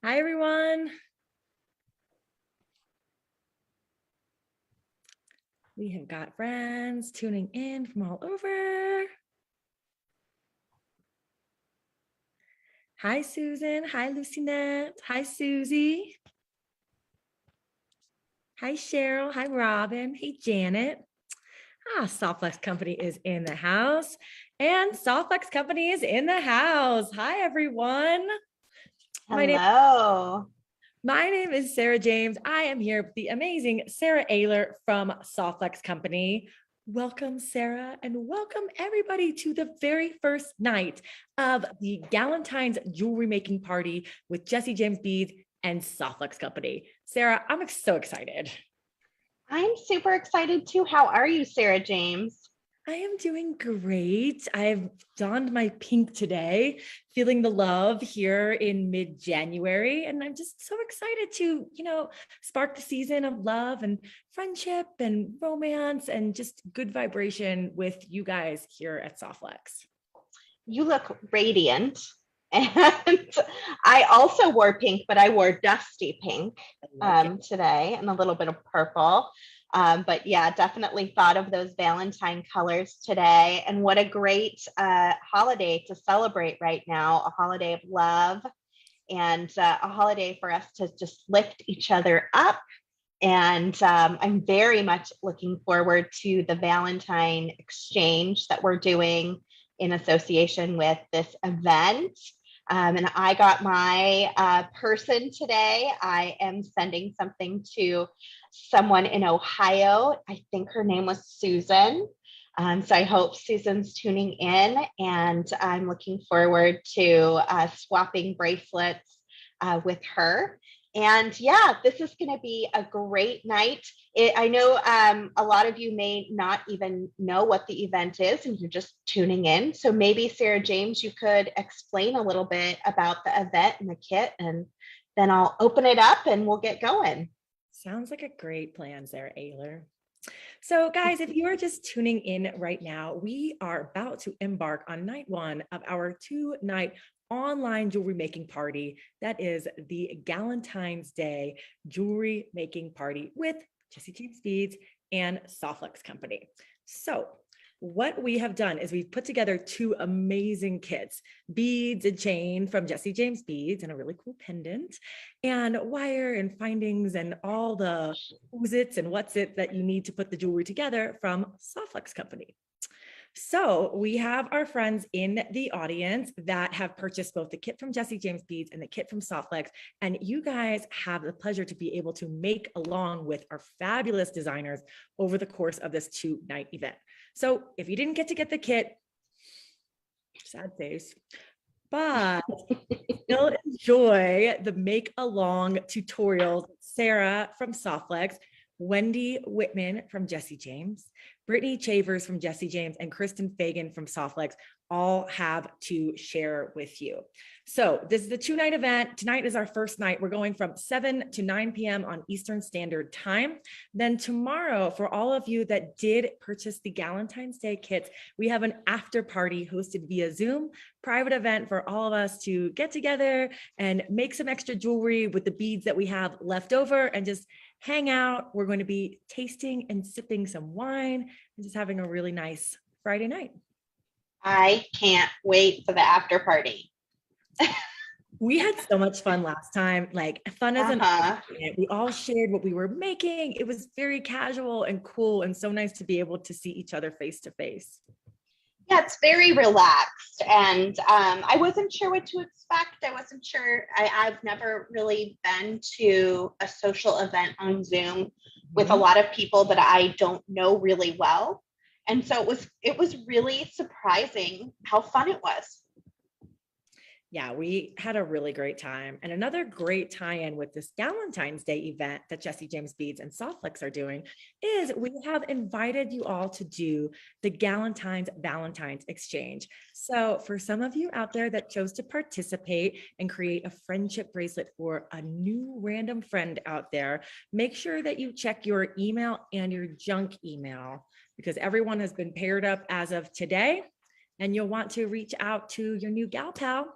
Hi, everyone. We have got friends tuning in from all over. Hi, Susan. Hi, Lucinette. Hi, Susie. Hi, Cheryl. Hi, Robin. Hey, Janet. Softflex Company is in the house, and Softflex Company is in the house. Hi, everyone. Hello. My name is Sara James. I am here with the amazing Sara Oehler from Softflex Company. Welcome, Sara, and welcome everybody to the very first night of the Galentine's jewelry making party with Jesse James Bead and Softflex Company. Sara, I'm so excited. I'm super excited too. How are you, Sara James? I am doing great. I've donned my pink today, feeling the love here in mid-January. And I'm just so excited to, spark the season of love and friendship and romance and just good vibration with you guys here at Softflex. You look radiant. And I also wore pink, but I wore dusty pink today and a little bit of purple. But yeah, definitely thought of those Valentine colors today. And what a great holiday to celebrate right now, a holiday of love and a holiday for us to just lift each other up. And I'm very much looking forward to the Valentine exchange that we're doing in association with this event. And I got my person today. I am sending something to someone in Ohio. I think her name was Susan. So I hope Susan's tuning in, and I'm looking forward to swapping bracelets with her. And yeah, this is going to be a great night. I know a lot of you may not even know what the event is and you're just tuning in. So maybe Sara James, you could explain a little bit about the event and the kit, and then I'll open it up and we'll get going. Sounds like a great plan, Sara Oehler. So guys, if you are just tuning in right now, we are about to embark on night one of our 2-night online jewelry making party. That is the Galentine's Day jewelry making party with Jesse James Beads and Softflex Company. So what we have done is we've put together 2 amazing kits, beads and chain from Jesse James Beads and a really cool pendant, and wire and findings and all the who's it's and what's it that you need to put the jewelry together from Softflex Company. So we have our friends in the audience that have purchased both the kit from Jesse James Beads and the kit from Softflex. And you guys have the pleasure to be able to make along with our fabulous designers over the course of this 2-night event. So if you didn't get to get the kit, sad face, but still enjoy the make along tutorials. Sara from Softflex, Wendy Whitman from Jesse James, Brittany Chavers from Jesse James, and Kristen Fagan from Softflex all have to share with you. So this is the 2-night event. Tonight is our first night. We're going from 7 to 9 p.m. on Eastern Standard Time. Then tomorrow, for all of you that did purchase the Galentine's Day kits, we have an after party hosted via Zoom, private event for all of us to get together and make some extra jewelry with the beads that we have left over and just hang out. We're going to be tasting and sipping some wine and just having a really nice Friday night. I can't wait for the after party. We had so much fun last time, like fun as we all shared what we were making. It was very casual and cool and so nice to be able to see each other face to face. Yeah, it's very relaxed, and I wasn't sure what to expect. I wasn't sure. I've never really been to a social event on Zoom with a lot of people that I don't know really well, and so it was really surprising how fun it was. Yeah, we had a really great time. And another great tie-in with this Galentine's Day event that Jesse James Beads and Softflex are doing is we have invited you all to do the Galentine's Valentine's exchange. So for some of you out there that chose to participate and create a friendship bracelet for a new random friend out there, make sure that you check your email and your junk email because everyone has been paired up as of today. And you'll want to reach out to your new gal pal,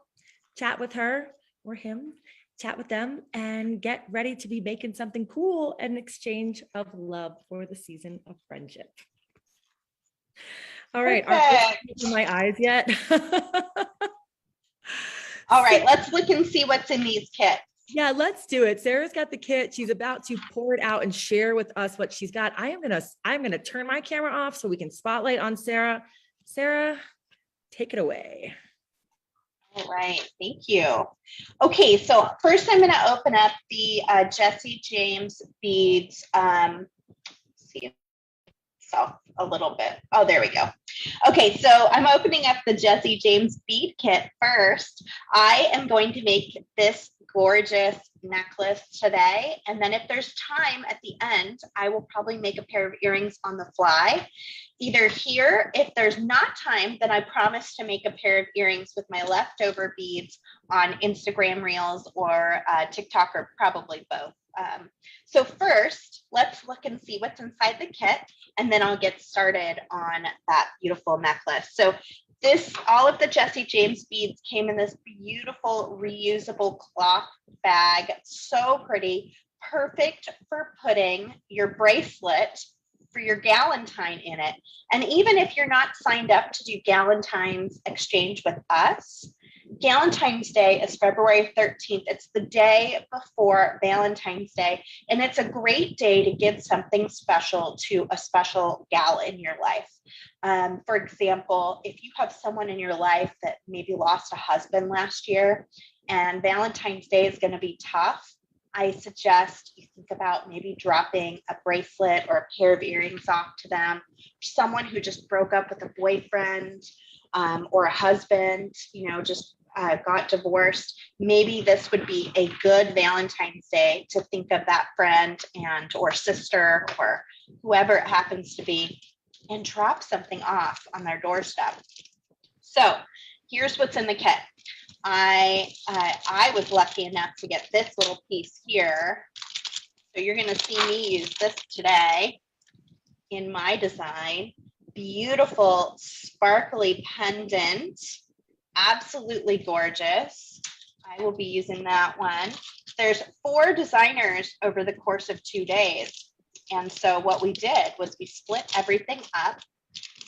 chat with her or him, chat with them, and get ready to be making something cool in exchange of love for the season of friendship. All right. Aren't you my eyes yet? All right, let's look and see what's in these kits. Yeah, let's do it. Sarah's got the kit. She's about to pour it out and share with us what she's got. I'm gonna turn my camera off so we can spotlight on Sarah. Sarah, take it away. All right, thank you. Okay, so first I'm going to open up the Jesse James Beads. See myself a little bit. Oh, there we go. Okay, so I'm opening up the Jesse James Bead kit first. I am going to make this gorgeous necklace today, and then if there's time at the end, I will probably make a pair of earrings on the fly. Either here, if there's not time, then I promise to make a pair of earrings with my leftover beads on Instagram Reels or TikTok, or probably both. So first, let's look and see what's inside the kit, and then I'll get started on that beautiful necklace. So all of the Jesse James beads came in this beautiful reusable cloth bag. So pretty, perfect for putting your bracelet for your Galentine in it. And even if you're not signed up to do Galentine's exchange with us, Galentine's Day is February 13th. It's the day before Valentine's Day, and it's a great day to give something special to a special gal in your life. For example, if you have someone in your life that maybe lost a husband last year and Valentine's Day is going to be tough, I suggest you think about maybe dropping a bracelet or a pair of earrings off to them. Someone who just broke up with a boyfriend or a husband, just got divorced. Maybe this would be a good Valentine's Day to think of that friend or sister or whoever it happens to be, and drop something off on their doorstep. So here's what's in the kit. I was lucky enough to get this little piece here. So you're going to see me use this today in my design. Beautiful, sparkly pendant. Absolutely gorgeous. I will be using that one. There's 4 designers over the course of 2 days. And so what we did was we split everything up.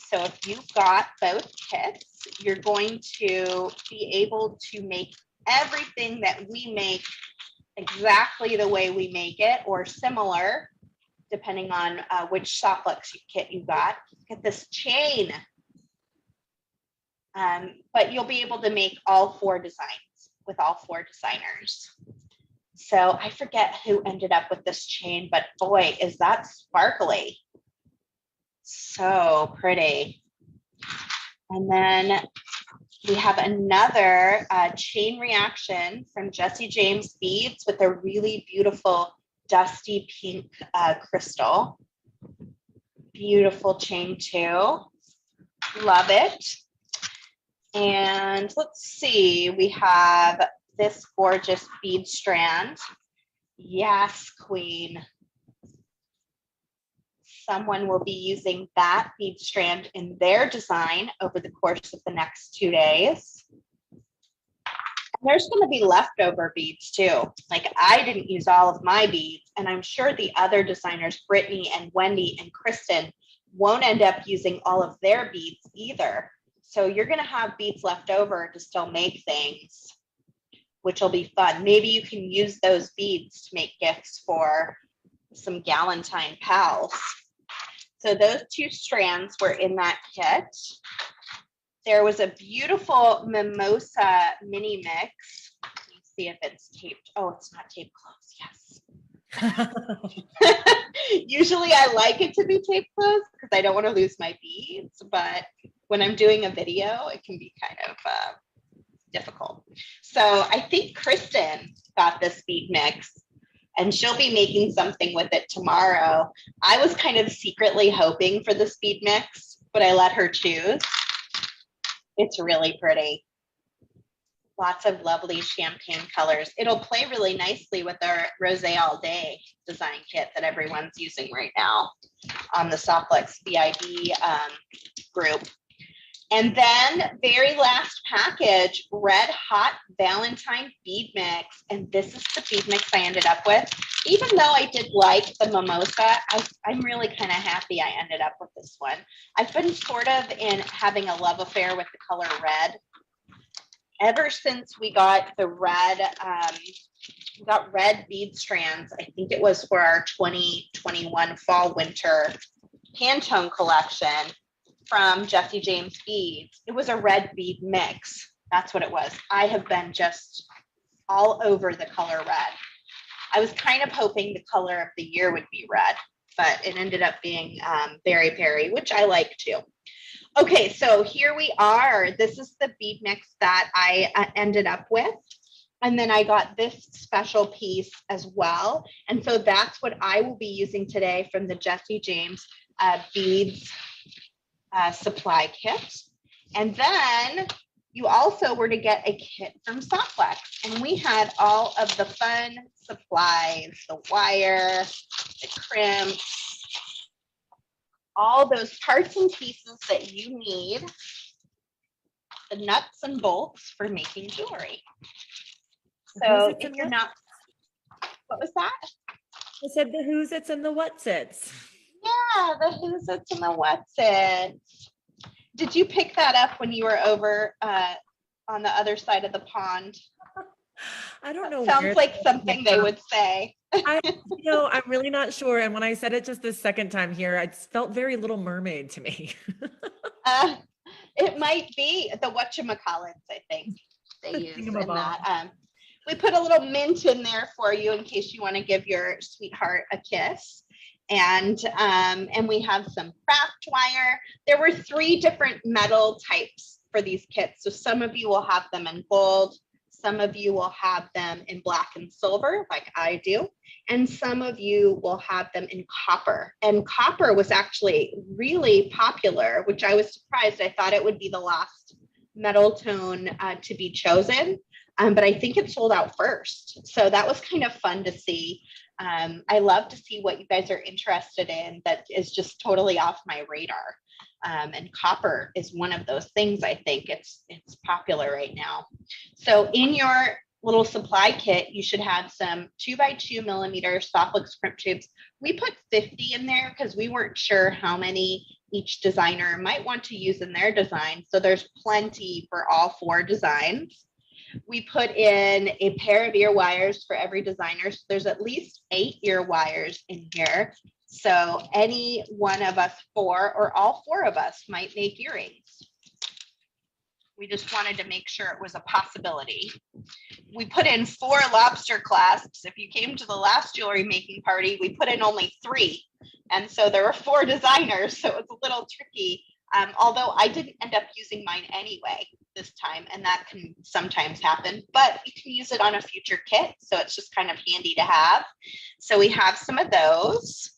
So if you've got both kits, you're going to be able to make everything that we make exactly the way we make it, or similar, depending on which Softflex kit you got. Look at this chain. But you'll be able to make all 4 designs with all 4 designers. So I forget who ended up with this chain, but boy, is that sparkly. So pretty. And then we have another chain reaction from Jesse James Beads with a really beautiful dusty pink crystal. Beautiful chain too. Love it. And let's see, we have this gorgeous bead strand. Yes, queen. Someone will be using that bead strand in their design over the course of the next 2 days. And there's going to be leftover beads too. Like, I didn't use all of my beads, and I'm sure the other designers, Brittany and Wendy and Kristen, won't end up using all of their beads either. So you're going to have beads left over to still make things, which will be fun. Maybe you can use those beads to make gifts for some Galentine pals. So those 2 strands were in that kit. There was a beautiful mimosa mini mix. Let me see if it's taped. Oh, it's not taped close. Yes. Usually I like it to be taped close because I don't want to lose my beads, but when I'm doing a video, it can be kind of difficult. So I think Kristen got this bead mix, and she'll be making something with it tomorrow. I was kind of secretly hoping for this bead mix, but I let her choose. It's really pretty. Lots of lovely champagne colors. It'll play really nicely with our Rosé All Day design kit that everyone's using right now on the Softflex BID group. And then very last package, Red Hot Valentine bead mix. And this is the bead mix I ended up with. Even though I did like the mimosa, I'm really kind of happy I ended up with this one. I've been sort of in having a love affair with the color red. Ever since we got the red, we got red bead strands. I think it was for our 2021 fall winter Pantone collection from Jesse James Bead. It was a red bead mix. That's what it was. I have been just all over the color red. I was kind of hoping the color of the year would be red, but it ended up being berry berry, which I like too. Okay, so here we are. This is the bead mix that I ended up with. And then I got this special piece as well. And so that's what I will be using today from the Jesse James Beads supply kit. And then you also were to get a kit from Softflex. And we had all of the fun supplies, the wire, the crimps, all those parts and pieces that you need, the nuts and bolts for making jewelry. So if you're not, what was that? I said the who's its and the what's its. Yeah, the who's its and the what's its. Did you pick that up when you were over on the other side of the pond? I don't know. Sounds like something they would say. I'm really not sure. And when I said it just the second time here, it felt very Little Mermaid to me. It might be the whatchamacallits, I think they use in that. We put a little mint in there for you in case you want to give your sweetheart a kiss. And we have some craft wire. There were 3 different metal types for these kits. So some of you will have them in gold. Some of you will have them in black and silver, like I do. And some of you will have them in copper. And copper was actually really popular, which I was surprised. I thought it would be the last metal tone to be chosen. But I think it sold out first. So that was kind of fun to see. I love to see what you guys are interested in that is just totally off my radar. And copper is one of those things. I think it's popular right now. So in your little supply kit, you should have some 2x2 millimeter Softflex crimp tubes. We put 50 in there because we weren't sure how many each designer might want to use in their design. So there's plenty for all 4 designs. We put in a pair of ear wires for every designer. So there's at least 8 ear wires in here. So any one of us 4 or all 4 of us might make earrings. We just wanted to make sure it was a possibility. We put in 4 lobster clasps. If you came to the last jewelry making party, we put in only 3. And so there were 4 designers, so it was a little tricky. Although I didn't end up using mine anyway this time, and that can sometimes happen, but you can use it on a future kit. So it's just kind of handy to have. So we have some of those.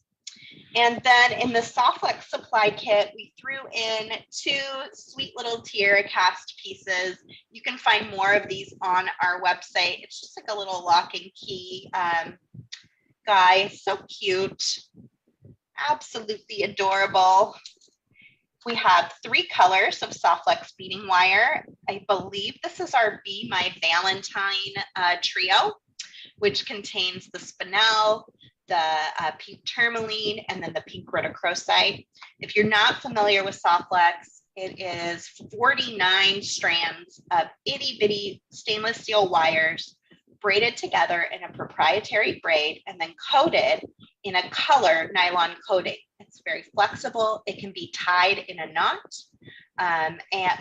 And then in the Softflex supply kit, we threw in 2 sweet little tiara cast pieces. You can find more of these on our website. It's just like a little lock and key guy. So cute. Absolutely adorable. We have 3 colors of Softflex beading wire. I believe this is our Be My Valentine trio, which contains the spinel, the pink tourmaline, and then the pink rhodochrosite. If you're not familiar with Softflex, it is 49 strands of itty bitty stainless steel wires braided together in a proprietary braid and then coated in a color nylon coating. It's very flexible. It can be tied in a knot,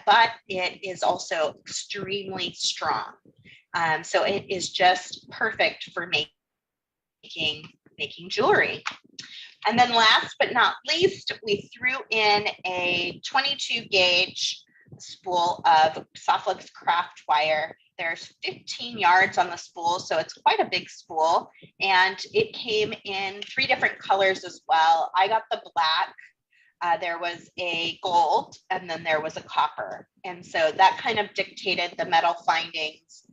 but it is also extremely strong. So it is just perfect for making jewelry. And then last but not least, we threw in a 22 gauge spool of Softflex craft wire. There's 15 yards on the spool, so it's quite a big spool. And it came in 3 different colors as well. I got the black, there was a gold, and then there was a copper. And so that kind of dictated the metal findings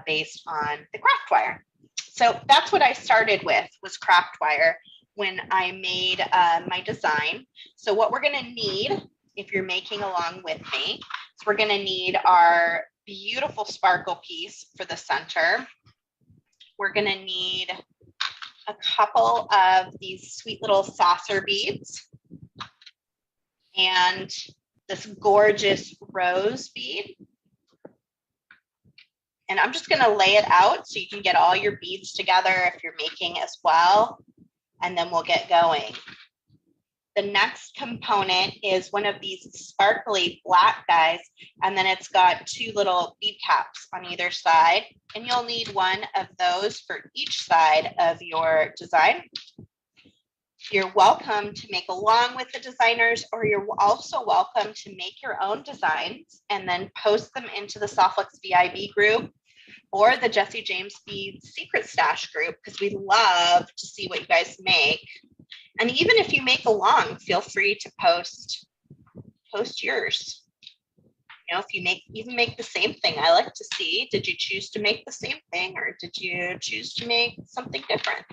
based on the craft wire. So that's what I started with, was craft wire when I made my design. So what we're gonna need if you're making along with me. So we're going to need our beautiful sparkle piece for the center. We're going to need a couple of these sweet little saucer beads and this gorgeous rose bead. And I'm just going to lay it out so you can get all your beads together if you're making as well. And then we'll get going. The next component is one of these sparkly black guys, and then it's got two little bead caps on either side, and you'll need one of those for each side of your design. You're welcome to make along with the designers, or you're also welcome to make your own designs and then post them into the Softflex VIB group or the Jesse James Bead Secret Stash group, because we love to see what you guys make. And even if you make along, feel free to post yours. You know, if you even make the same thing, I like to see, did you choose to make the same thing or did you choose to make something different?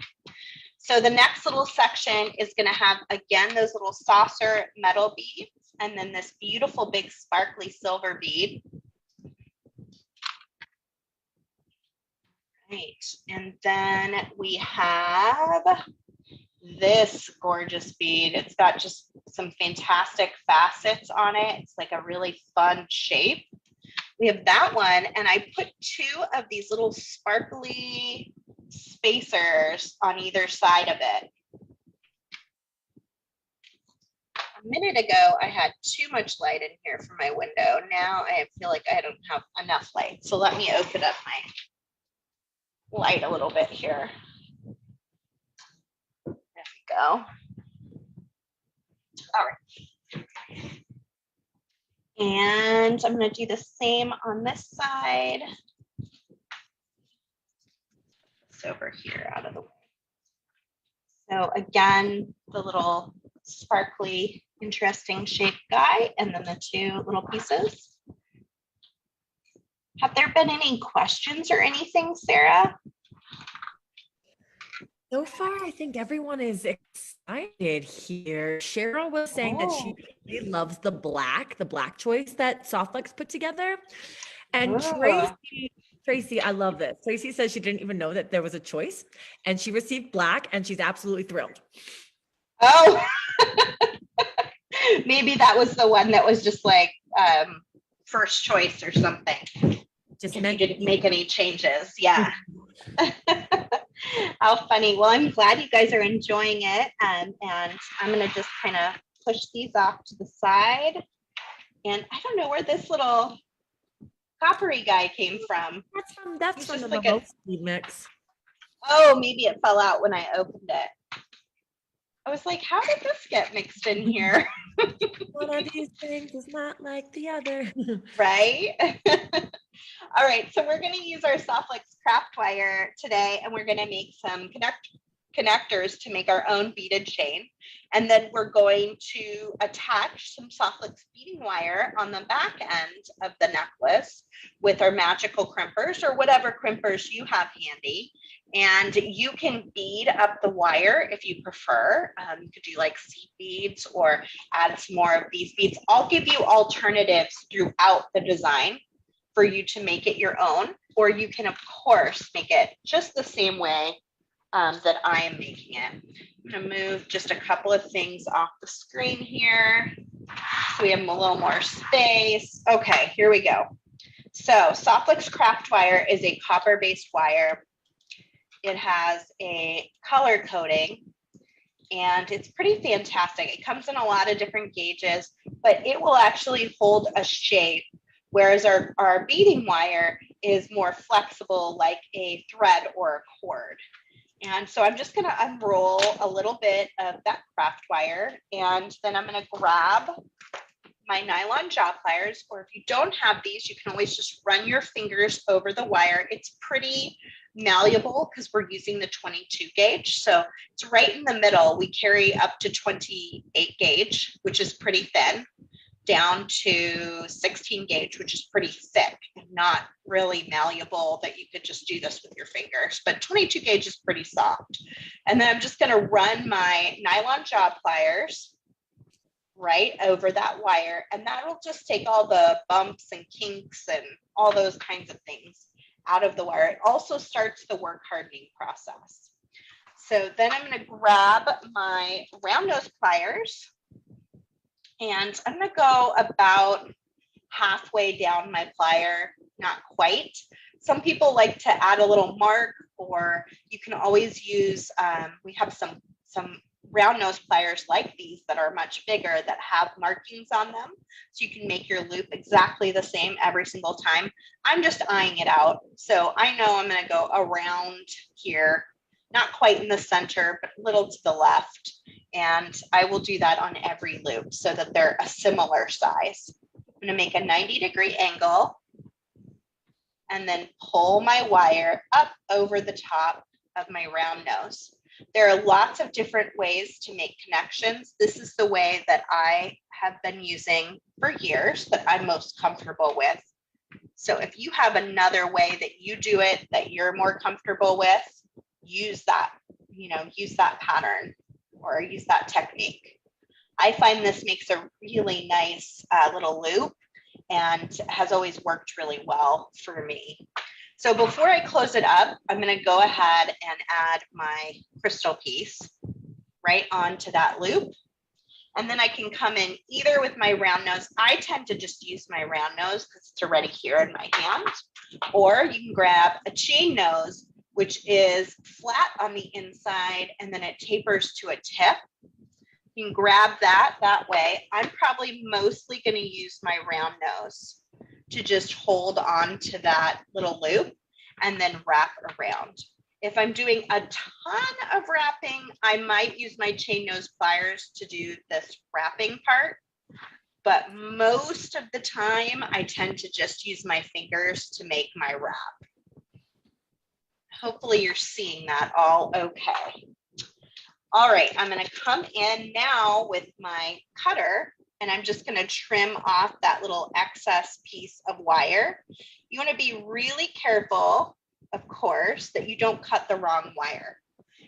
So the next little section is going to have, again, those little saucer metal beads, and then this beautiful big sparkly silver bead. Right, and then we have this gorgeous bead. It's got just some fantastic facets on it. It's like a really fun shape. We have that one, and I put two of these little sparkly spacers on either side of it. A minute ago, I had too much light in here for my window. Now I feel like I don't have enough light. So let me open up my light a little bit here. Go. All right. And I'm going to do the same on this side. This over here out of the way. So again, the little sparkly, interesting shaped guy, and then the two little pieces. Have there been any questions or anything, Sarah? So far, I think everyone is excited here. Cheryl was saying that she really loves the black choice that Softflex put together. And Tracy, I love this. Tracy says she didn't even know that there was a choice, and she received black, and she's absolutely thrilled. Oh, maybe that was the one that was just like first choice or something. Just meant you didn't make any changes. Yeah. How funny. Well, I'm glad you guys are enjoying it. And I'm going to just kind of push these off to the side. And I don't know where this little coppery guy came from. That's from the remote speed mix. Oh, maybe it fell out when I opened it. I was like, how did this get mixed in here? One of these things is not like the other. Right? All right, so we're going to use our Softflex craft wire today, and we're going to make some connectors to make our own beaded chain. And then we're going to attach some Softflex beading wire on the back end of the necklace with our magical crimpers or whatever crimpers you have handy. And you can bead up the wire if you prefer. You could do like seed beads or add some more of these beads. I'll give you alternatives throughout the design for you to make it your own, or you can of course make it just the same way that I am making it. I'm gonna move just a couple of things off the screen here so we have a little more space. Okay, here we go. So Softflex craft wire is a copper-based wire. It has a color coding and it's pretty fantastic. It comes in a lot of different gauges, but it will actually hold a shape, whereas our beading wire is more flexible like a thread or a cord. And so I'm just going to unroll a little bit of that craft wire, and then I'm going to grab my nylon jaw pliers, or if you don't have these, you can always just run your fingers over the wire. It's pretty malleable because we're using the 22 gauge. So it's right in the middle. We carry up to 28 gauge, which is pretty thin, down to 16 gauge, which is pretty thick and not really malleable that you could just do this with your fingers, but 22 gauge is pretty soft. And then I'm just going to run my nylon jaw pliers right over that wire, and that'll just take all the bumps and kinks and all those kinds of things out of the wire. It also starts the work hardening process. So then I'm going to grab my round nose pliers, and I'm going to go about halfway down my plier, not quite. Some people like to add a little mark, or you can always use, we have some round nose pliers like these that are much bigger that have markings on them. So you can make your loop exactly the same every single time. I'm just eyeing it out. So I know I'm going to go around here, not quite in the center, but a little to the left. And I will do that on every loop so that they're a similar size. I'm going to make a 90-degree angle and then pull my wire up over the top of my round nose. There are lots of different ways to make connections. This is the way that I have been using for years that I'm most comfortable with. So if you have another way that you do it that you're more comfortable with, use that, use that pattern or use that technique. I find this makes a really nice little loop and has always worked really well for me. So before I close it up, I'm going to go ahead and add my crystal piece right onto that loop. And then I can come in either with my round nose. I tend to just use my round nose because it's already here in my hand. Or you can grab a chain nose, which is flat on the inside and then it tapers to a tip. You can grab that way. I'm probably mostly going to use my round nose to just hold on to that little loop and then wrap around. If I'm doing a ton of wrapping, I might use my chain nose pliers to do this wrapping part. But most of the time, I tend to just use my fingers to make my wrap. Hopefully you're seeing that all okay. All right, I'm going to come in now with my cutter and I'm just going to trim off that little excess piece of wire. You want to be really careful, of course, that you don't cut the wrong wire.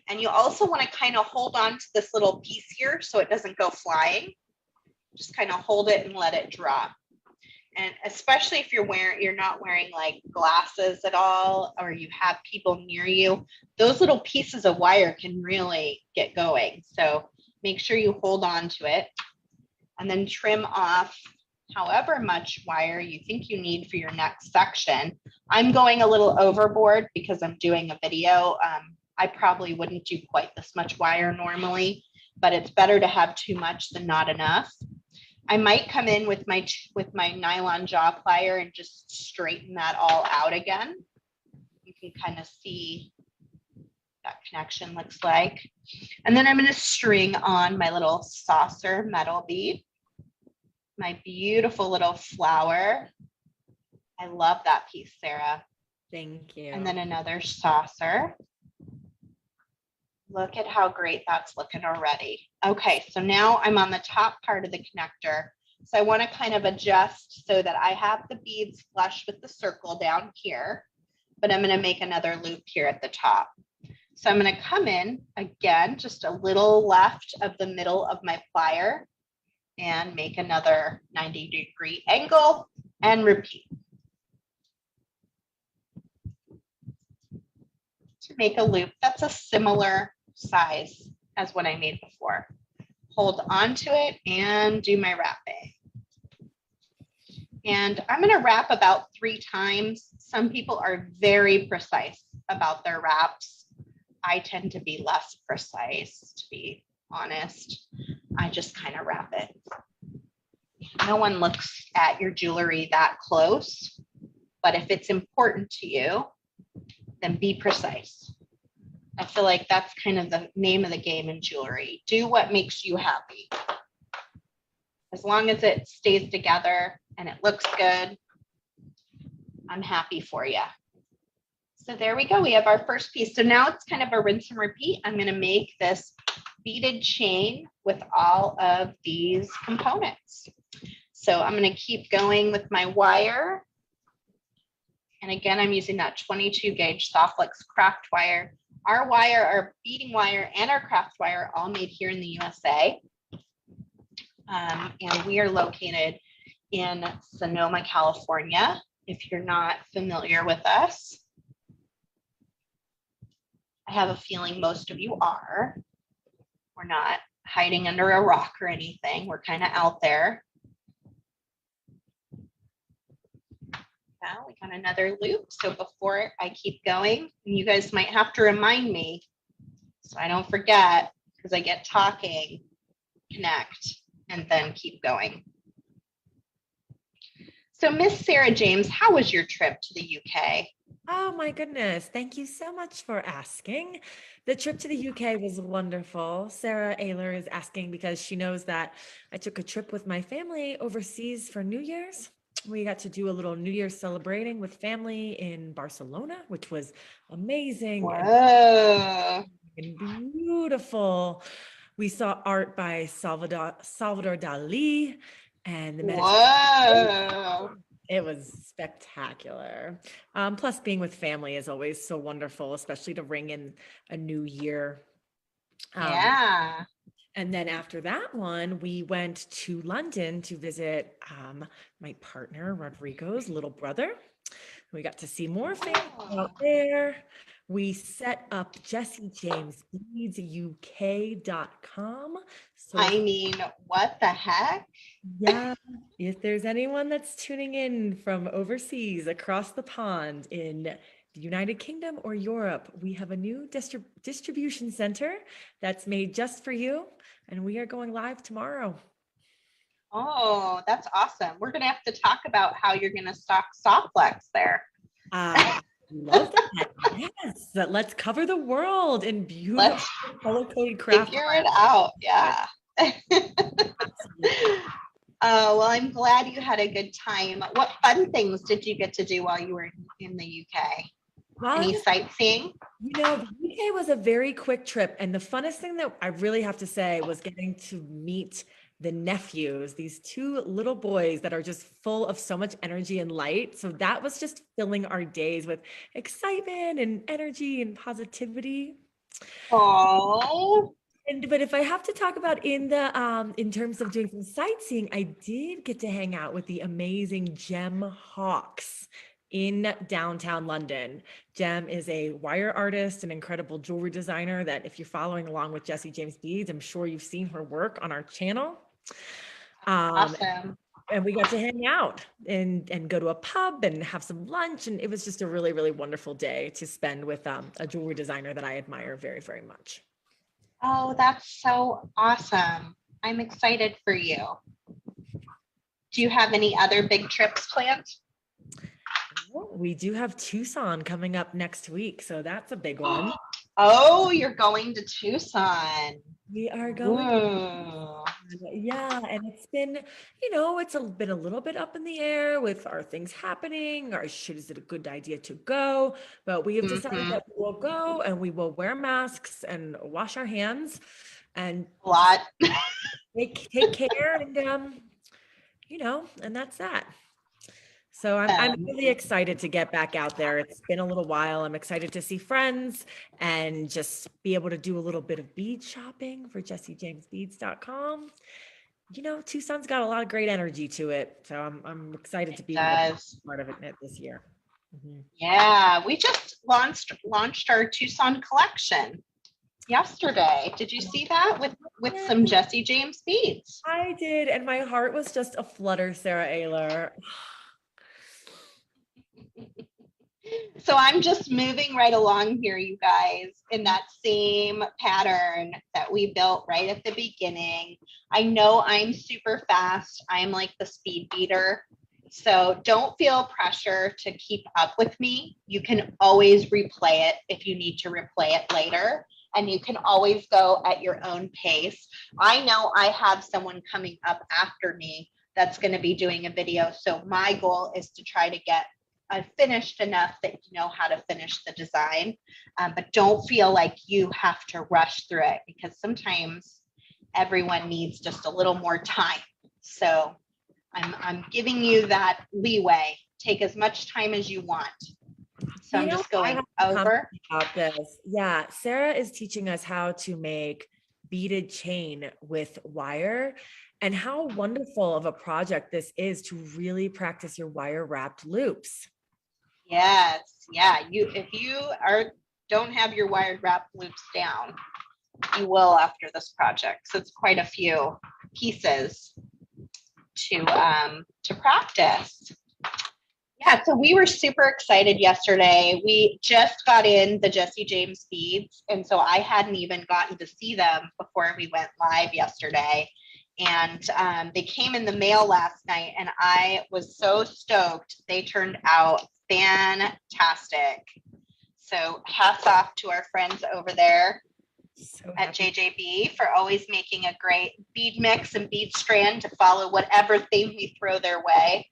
And you also want to kind of hold on to this little piece here so it doesn't go flying. Just kind of hold it and let it drop. And especially if you're not wearing like glasses at all, or you have people near you, those little pieces of wire can really get going. So make sure you hold on to it and then trim off however much wire you think you need for your next section. I'm going a little overboard because I'm doing a video. I probably wouldn't do quite this much wire normally, but it's better to have too much than not enough. I might come in with my nylon jaw plier and just straighten that all out again. You can kind of see that connection looks like. And then I'm going to string on my little saucer metal bead, my beautiful little flower. I love that piece, Sarah. Thank you. And then another saucer. Look at how great that's looking already. Okay, so now I'm on the top part of the connector. So I want to kind of adjust so that I have the beads flush with the circle down here, but I'm going to make another loop here at the top. So I'm going to come in again, just a little left of the middle of my plier and make another 90-degree angle and repeat. To make a loop that's a similar size as what I made before. Hold onto it and do my wrapping. And I'm going to wrap about 3 times. Some people are very precise about their wraps. I tend to be less precise, to be honest. I just kind of wrap it. No one looks at your jewelry that close, but if it's important to you, then be precise. I feel like that's kind of the name of the game in jewelry. Do what makes you happy. As long as it stays together and it looks good, I'm happy for you. So there we go. We have our first piece. So now it's kind of a rinse and repeat. I'm going to make this beaded chain with all of these components. So I'm going to keep going with my wire. And again, I'm using that 22 gauge Softflex craft wire. Our wire, our beading wire, and our craft wire are all made here in the USA. And we are located in Sonoma, California, if you're not familiar with us. I have a feeling most of you are. We're not hiding under a rock or anything. We're kind of out there. Yeah, we got another loop. So before I keep going, you guys might have to remind me so I don't forget, because I get talking, connect, and then keep going. So Miss Sara James, how was your trip to the UK? Oh my goodness. Thank you so much for asking. The trip to the UK was wonderful. Sara Oehler is asking because she knows that I took a trip with my family overseas for New Year's. We got to do a little New Year's celebrating with family in Barcelona, which was amazing Whoa. and beautiful. We saw art by Salvador Dali and the Mediterranean. Whoa. It was spectacular. Plus, being with family is always so wonderful, especially to ring in a new year. Yeah. And then after that one, we went to London to visit my partner, Rodrigo's little brother. We got to see more family out there. We set up Jesse James Beads UK.com. So I mean, what the heck? yeah, if there's anyone that's tuning in from overseas across the pond in the United Kingdom or Europe, we have a new distribution center that's made just for you, and we are going live tomorrow. Oh, that's awesome. We're going to have to talk about how you're going to stock Softflex there. Love that. Yes, let's cover the world in beautiful color-coded craft. Figure it out. Yeah. Well, I'm glad you had a good time. What fun things did you get to do while you were in the UK? Any sightseeing? You know, the UK was a very quick trip. And the funnest thing that I really have to say was getting to meet the nephews, these two little boys that are just full of so much energy and light. So that was just filling our days with excitement and energy and positivity. Oh. But if I have to talk about in terms of doing some sightseeing, I did get to hang out with the amazing Gem Hawks in downtown London. Gem is a wire artist, an incredible jewelry designer that if you're following along with Jesse James Beads, I'm sure you've seen her work on our channel. Awesome. And we got to hang out and go to a pub and have some lunch. And it was just a really, really wonderful day to spend with a jewelry designer that I admire very, very much. Oh, that's so awesome. I'm excited for you. Do you have any other big trips planned? We do have Tucson coming up next week, so that's a big one. Oh, you're going to Tucson. We are going. Yeah, and it's been, been a little bit up in the air with are things happening or is it a good idea to go? But we have decided that we will go and we will wear masks and wash our hands and a lot. take care and and that's that. So I'm really excited to get back out there. It's been a little while. I'm excited to see friends and just be able to do a little bit of bead shopping for JesseJamesBeads.com. Tucson's got a lot of great energy to it. So I'm excited to be part of it this year. Mm-hmm. Yeah, we just launched our Tucson collection yesterday. Did you see that with some Jesse James beads? I did, and my heart was just a flutter, Sara Oehler. So I'm just moving right along here, you guys, in that same pattern that we built right at the beginning. I know I'm super fast. I'm like the speed beater. So don't feel pressure to keep up with me. You can always replay it if you need to replay it later. And you can always go at your own pace. I know I have someone coming up after me that's going to be doing a video. So my goal is to try to get finished enough that you know how to finish the design, but don't feel like you have to rush through it because sometimes everyone needs just a little more time. So I'm giving you that leeway. Take as much time as you want. So I'm just going over about this. Yeah, Sara is teaching us how to make beaded chain with wire. And how wonderful of a project this is to really practice your wire wrapped loops. Yes. Yeah. If you don't have your wired wrap loops down, you will after this project. So it's quite a few pieces to practice. Yeah, so we were super excited yesterday. We just got in the Jesse James beads, and so I hadn't even gotten to see them before we went live yesterday. And they came in the mail last night, and I was so stoked. They turned out fantastic. So hats off to our friends over there at JJB for always making a great bead mix and bead strand to follow whatever theme we throw their way.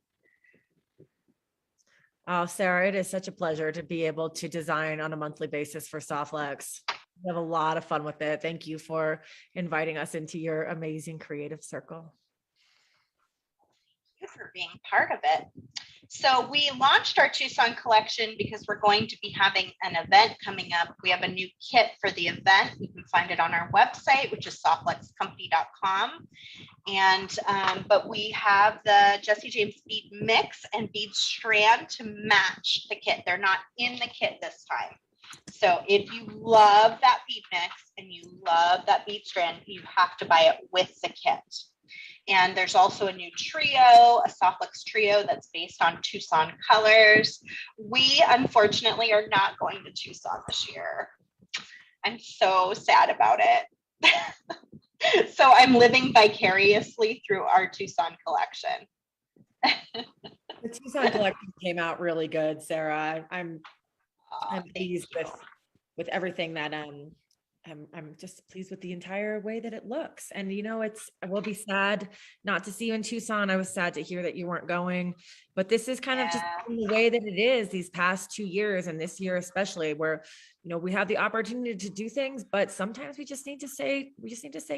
Oh, Sarah, it is such a pleasure to be able to design on a monthly basis for Softlex. We have a lot of fun with it. Thank you for inviting us into your amazing creative circle. Thank you for being part of it. So we launched our Tucson collection because we're going to be having an event coming up. We have a new kit for the event. You can find it on our website, which is softlexcompany.com. And but we have the Jesse James bead mix and bead strand to match the kit. They're not in the kit this time. So if you love that bead mix and you love that bead strand, you have to buy it with the kit. And there's also a new trio, a Softlex trio that's based on Tucson colors. We unfortunately are not going to Tucson this year. I'm so sad about it. So I'm living vicariously through our Tucson collection. The Tucson collection came out really good, Sarah. I'm pleased with everything that I'm just pleased with the entire way that it looks. And I will be sad not to see you in Tucson. I was sad to hear that you weren't going, but this is kind of just the way that it is these past 2 years, and this year especially, where we have the opportunity to do things, but sometimes we just need to say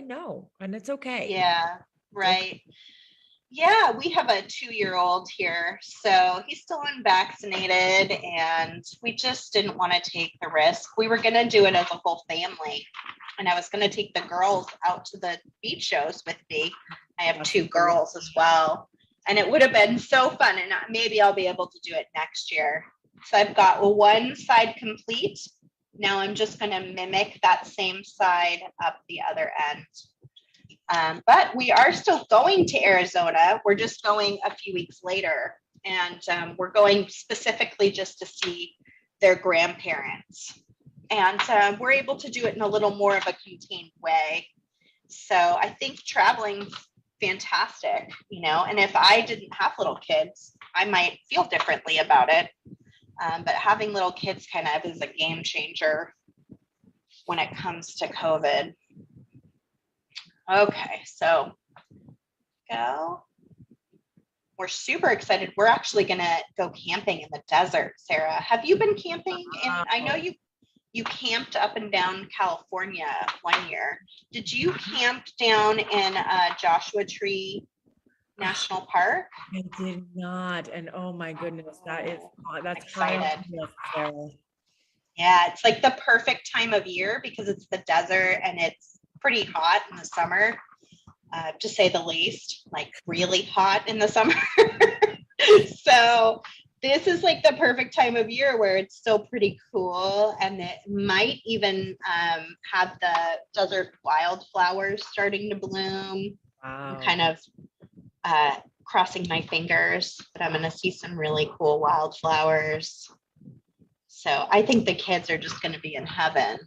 no, and it's okay. Yeah, right. Okay. Yeah, we have a 2-year-old here, so he's still unvaccinated, and we just didn't want to take the risk. We were going to do it as a whole family, and I was going to take the girls out to the beach shows with me. I have 2 girls as well, and it would have been so fun, and maybe I'll be able to do it next year. So I've got one side complete. Now I'm just going to mimic that same side up the other end. But we are still going to Arizona. We're just going a few weeks later, and we're going specifically just to see their grandparents. And we're able to do it in a little more of a contained way. So I think traveling's fantastic, and if I didn't have little kids, I might feel differently about it. But having little kids kind of is a game changer when it comes to COVID. Okay, so go. We're super excited. We're actually going to go camping in the desert, Sarah. Have you been camping? And I know you camped up and down California one year. Did you camp down in Joshua Tree National Park? I did not. And oh my goodness, that's excited. Sarah. Yeah, it's like the perfect time of year because it's the desert and it's pretty hot in the summer, to say the least, like really hot in the summer. So this is like the perfect time of year where it's still pretty cool, and it might even have the desert wildflowers starting to bloom. Wow. I'm kind of crossing my fingers that I'm going to see some really cool wildflowers. So I think the kids are just going to be in heaven.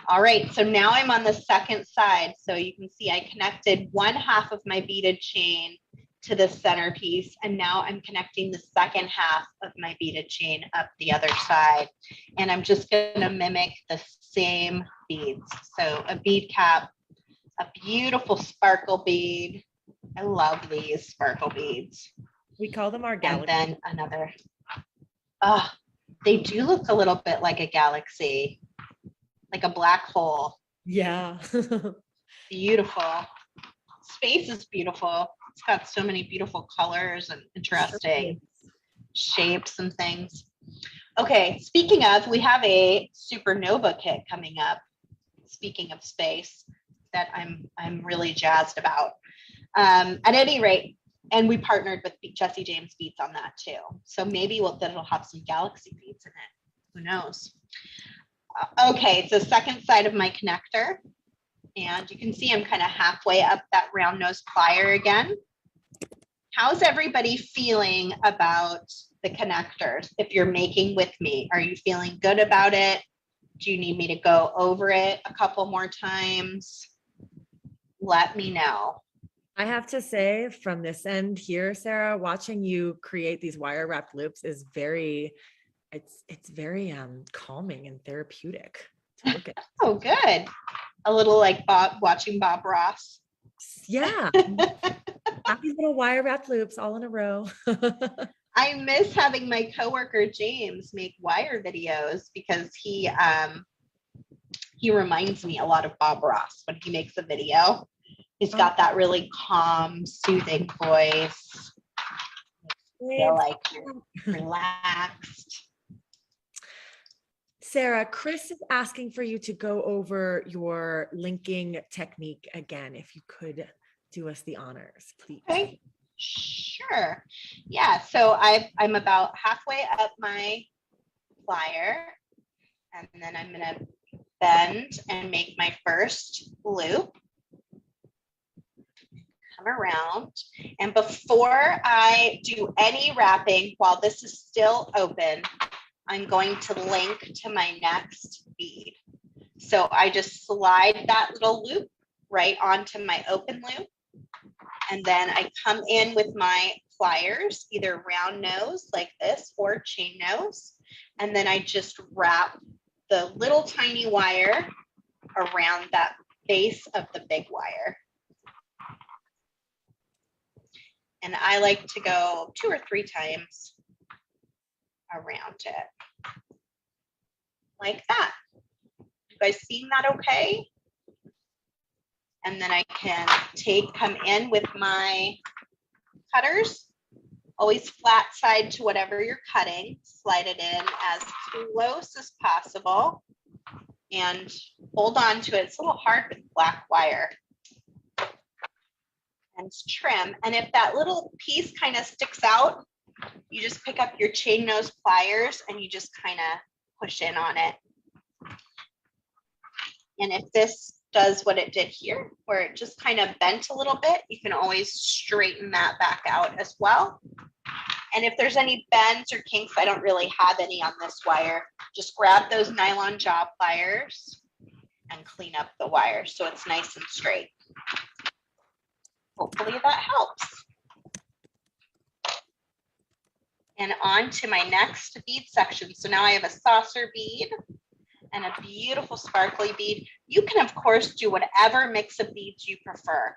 All right, so now I'm on the second side. So you can see I connected one half of my beaded chain to the centerpiece, and now I'm connecting the second half of my beaded chain up the other side. And I'm just gonna mimic the same beads. So a bead cap, a beautiful sparkle bead. I love these sparkle beads. We call them our galaxy. And then another, they do look a little bit like a galaxy. Like a black hole. Yeah. Beautiful. Space is beautiful. It's got so many beautiful colors and interesting shapes and things. Okay, speaking of, we have a supernova kit coming up. Speaking of space, that I'm really jazzed about. At any rate, and we partnered with Jesse James Beads on that too. So maybe that'll have some galaxy beads in it. Who knows? Okay, so second side of my connector. And you can see I'm kind of halfway up that round nose plier again. How's everybody feeling about the connectors? If you're making with me, are you feeling good about it? Do you need me to go over it a couple more times? Let me know. I have to say, from this end here, Sarah, watching you create these wire wrapped loops is very, it's very calming and therapeutic to look at. Oh, good. A little like watching Bob Ross. Yeah. Happy little wire wrapped loops all in a row. I miss having my coworker James make wire videos because he reminds me a lot of Bob Ross when he makes a video. He's got that really calm, soothing voice. Feel like you're relaxed. Sarah, Chris is asking for you to go over your linking technique again, if you could do us the honors, please. Okay, sure. Yeah, so I'm about halfway up my plier, and then I'm gonna bend and make my first loop. Come around, and before I do any wrapping, while this is still open, I'm going to link to my next bead. So I just slide that little loop right onto my open loop. And then I come in with my pliers, either round nose like this or chain nose. And then I just wrap the little tiny wire around that base of the big wire. And I like to go 2 or 3 times around it. Like that. You guys seeing that okay? And then I can come in with my cutters, always flat side to whatever you're cutting, slide it in as close as possible and hold on to it. It's a little hard with black wire. And trim. And if that little piece kind of sticks out, you just pick up your chain nose pliers and you just kind of push in on it. And if this does what it did here, where it just kind of bent a little bit, you can always straighten that back out as well. And if there's any bends or kinks, I don't really have any on this wire, just grab those nylon jaw pliers and clean up the wire so it's nice and straight. Hopefully that helps. And on to my next bead section. So now I have a saucer bead and a beautiful sparkly bead. You can, of course, do whatever mix of beads you prefer.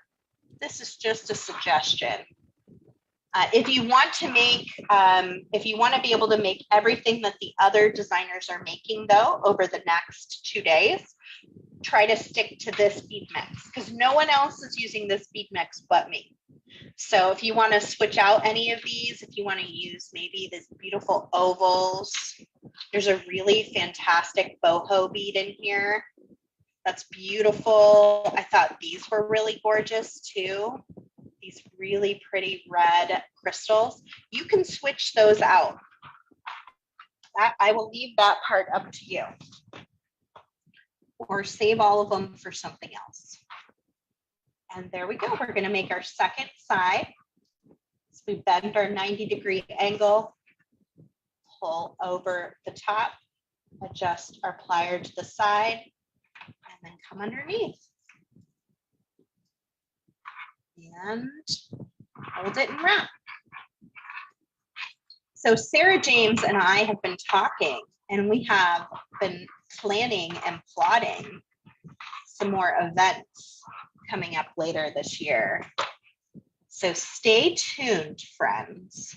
This is just a suggestion. If you want to make, if you want to be able to make everything that the other designers are making, though, over the next 2 days, try to stick to this bead mix because no one else is using this bead mix but me. So if you want to switch out any of these, if you want to use maybe this beautiful ovals, there's a really fantastic boho bead in here. That's beautiful. I thought these were really gorgeous too. These really pretty red crystals. You can switch those out. I will leave that part up to you. Or save all of them for something else. And there we go. We're going to make our second side. So we bend our 90-degree angle, pull over the top, adjust our plier to the side, and then come underneath. And hold it and wrap. So Sara James and I have been talking, and we have been planning and plotting some more events coming up later this year. So stay tuned, friends,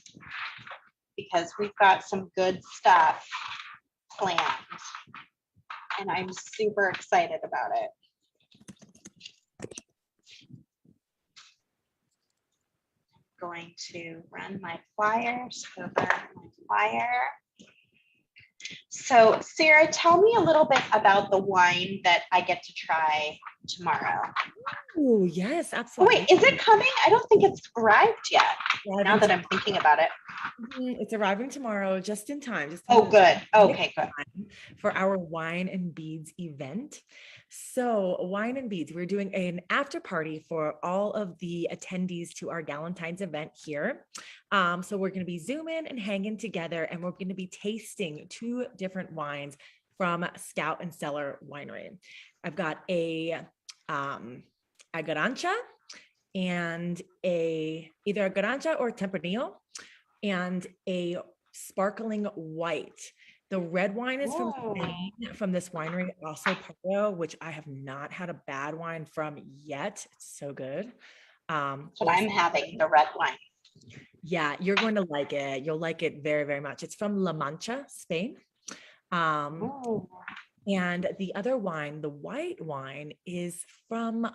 because we've got some good stuff planned, and I'm super excited about it. Going to run my pliers over my plier. So Sarah, tell me a little bit about the wine that I get to try tomorrow. Oh, yes, Oh, absolutely. wait, is it coming? I don't think it's arrived yet. Arriving Now that I'm thinking about it. It's arriving tomorrow, just in time. Oh, good. Okay, good. For our Wine and Beads event. So Wine and Beads, we're doing an after party for all of the attendees to our Galentine's event here. So we're going to be zooming and hanging together, and we're going to be tasting 2 different wines from Scout and Cellar Winery. I've got a Garancha and either a Garancha or Tempranillo, and a sparkling white. The red wine is from Spain, from this winery, also Pardo, which I have not had a bad wine from yet. It's so good. So I'm having the red wine. Yeah, you're going to like it. You'll like it very, very much. It's from La Mancha, Spain. And the other wine, the white wine, is from,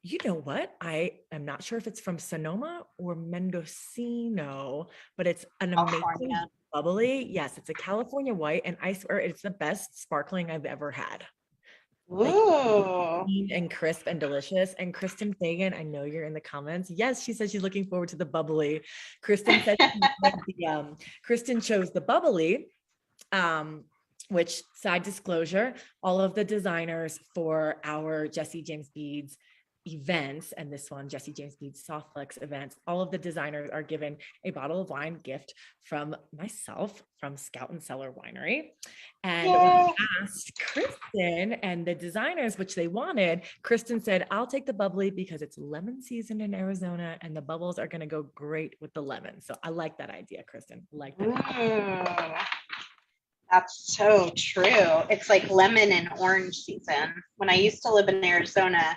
you know what? I am not sure if it's from Sonoma or Mendocino, but it's an amazing bubbly. Yes, it's a California white, and I swear it's the best sparkling I've ever had. Like, and crisp and delicious. And Kristen Fagan, I know you're in the comments. Yes, she said she's looking forward to the bubbly. Kristen said Kristen chose the bubbly. Which, side disclosure, all of the designers for our Jesse James Beads events, and this one, Jesse James Bead Soft Flex events, all of the designers are given a bottle of wine gift from myself, from Scout and Cellar Winery. And when I asked Kristen and the designers which they wanted, Kristen said, I'll take the bubbly because it's lemon season in Arizona and the bubbles are going to go great with the lemon. So I like that idea, Kristen. I like that. That's so true. It's like lemon and orange season. When I used to live in Arizona,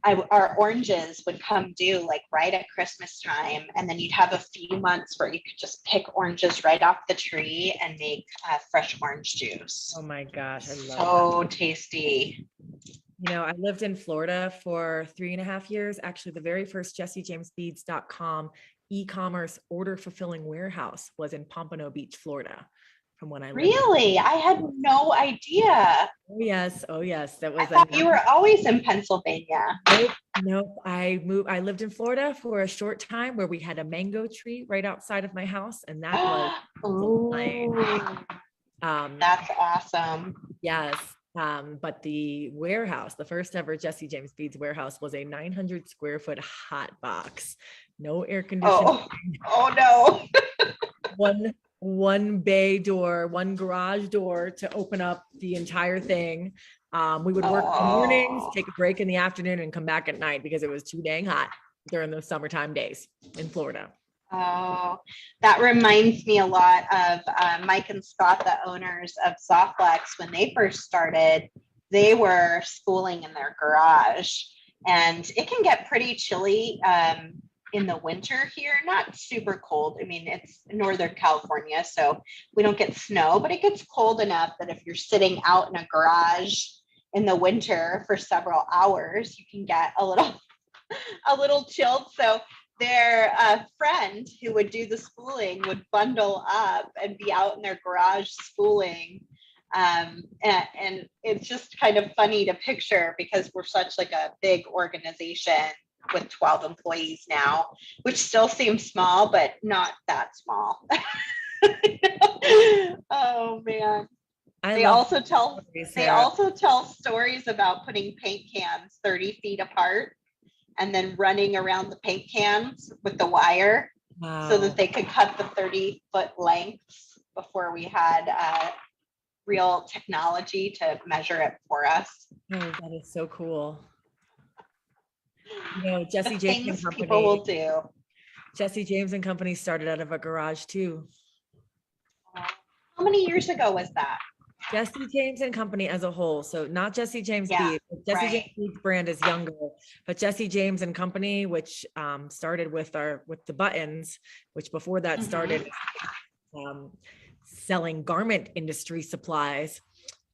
our oranges would come due like right at Christmas time, and then you'd have a few months where you could just pick oranges right off the tree and make fresh orange juice. Oh my gosh, I love that. So tasty. You know, I lived in Florida for 3.5 years. Actually, the very first jessejamesbeads.com e-commerce order fulfilling warehouse was in Pompano Beach, Florida. From when I lived. Really? I had no idea. Oh yes. That was. I thought you were always in Pennsylvania. Nope. I lived in Florida for a short time where we had a mango tree right outside of my house, and that was that's awesome. Yes. But the warehouse, the first ever Jesse James Beads warehouse, was a 900 square foot hot box. No air conditioning. Oh no. One bay door, one garage door to open up the entire thing. We would work in the mornings, take a break in the afternoon, and come back at night because it was too dang hot during those summertime days in Florida. Oh, that reminds me a lot of Mike and Scott, the owners of Softlex. When they first started, they were spooling in their garage, and it can get pretty chilly in the winter here. Not super cold. I mean, it's Northern California, so we don't get snow, but it gets cold enough that if you're sitting out in a garage in the winter for several hours, you can get a little chilled. So their friend who would do the spooling would bundle up and be out in their garage spooling. And it's just kind of funny to picture because we're such like a big organization with 12 employees now, which still seems small, but not that small. Oh man. They also tell stories about putting paint cans 30 feet apart and then running around the paint cans with the wire. Wow. So that they could cut the 30-foot lengths before we had real technology to measure it for us. Oh, that is so cool. You know, Jesse James and Company. People will do. Jesse James and Company started out of a garage too. How many years ago was that? Jesse James and Company as a whole. So not Jesse James Bead. Jesse James Bead's brand is younger, but Jesse James and Company, which started with the buttons, which before that started selling garment industry supplies.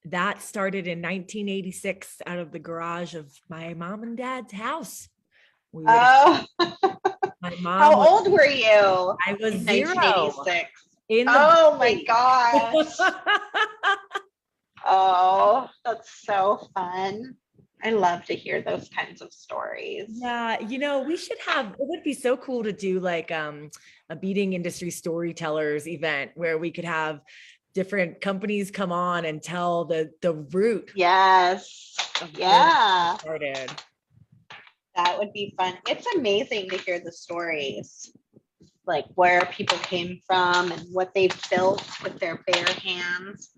That started in 1986 out of the garage of my mom and dad's house. My mom. How old were you? I was in 0. 1986. Oh my gosh. Oh, that's so fun. I love to hear those kinds of stories. Yeah, we should it would be so cool to do like a beading industry storytellers event where we could have different companies come on and tell the root. Yes. Yeah. Started. That would be fun. It's amazing to hear the stories, like where people came from and what they've built with their bare hands.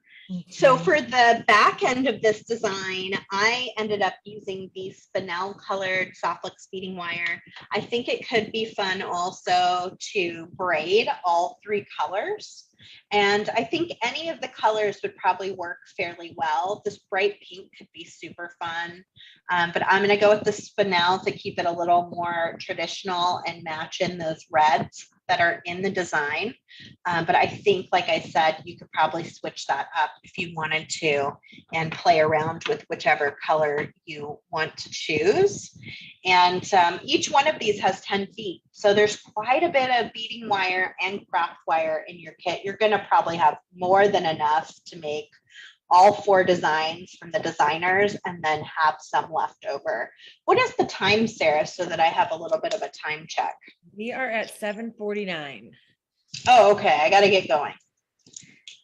So for the back end of this design, I ended up using the spinel colored softluxe beading wire. I think it could be fun also to braid all 3 colors. And I think any of the colors would probably work fairly well. This bright pink could be super fun, but I'm going to go with the spinel to keep it a little more traditional and match in those reds that are in the design. But I think, like I said, you could probably switch that up if you wanted to and play around with whichever color you want to choose. And each one of these has 10 feet. So there's quite a bit of beading wire and craft wire in your kit. You're going to probably have more than enough to make all 4 designs from the designers and then have some left over. What is the time, Sarah, so that I have a little bit of a time check? We are at 7:49. Oh, okay. I got to get going.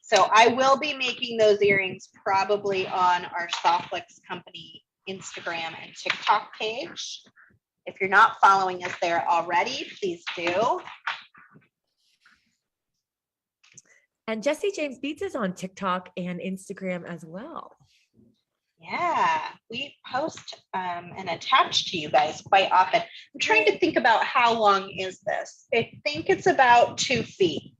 So I will be making those earrings probably on our Softluxe Company Instagram and TikTok page. If you're not following us there already, please do. And Jesse James Beads is on TikTok and Instagram as well. Yeah, we post and attach to you guys quite often. I'm trying to think about how long is this. I think it's about 2 feet.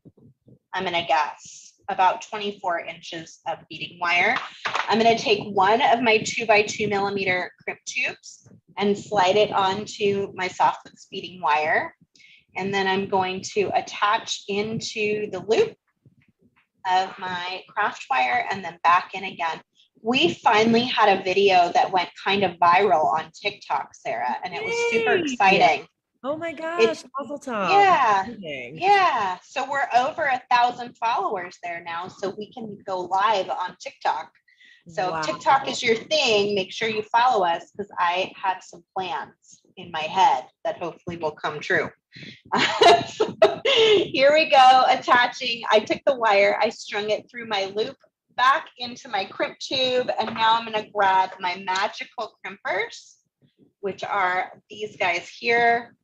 I'm going to guess about 24 inches of beading wire. I'm going to take one of my 2x2 millimeter crimp tubes and slide it onto my Softluxe beading wire. And then I'm going to attach into the loop of my craft wire and then back in again. We finally had a video that went kind of viral on TikTok, Sarah, and it was super exciting. Oh my gosh, Mazel tov. Yeah. So we're over 1,000 followers there now, so we can go live on TikTok. So if TikTok is your thing, make sure you follow us because I have some plans in my head that hopefully will come true. So here we go, attaching. I took the wire, I strung it through my loop back into my crimp tube, and now I'm going to grab my magical crimpers, which are these guys here,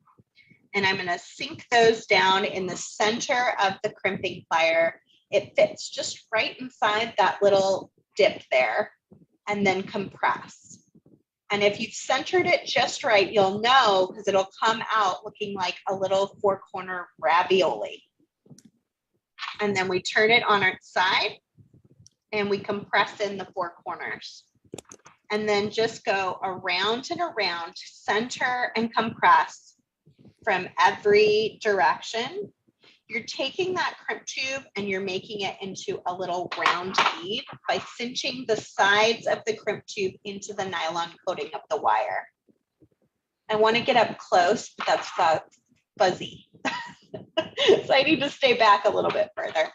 and I'm going to sink those down in the center of the crimping plier. It fits just right inside that little dip there, and then compress. And if you've centered it just right, you'll know because it'll come out looking like a little 4-corner ravioli. And then we turn it on its side and we compress in the 4 corners. And then just go around and around, center and compress from every direction. You're taking that crimp tube and you're making it into a little round bead by cinching the sides of the crimp tube into the nylon coating of the wire. I want to get up close, but that's fuzzy. So I need to stay back a little bit further.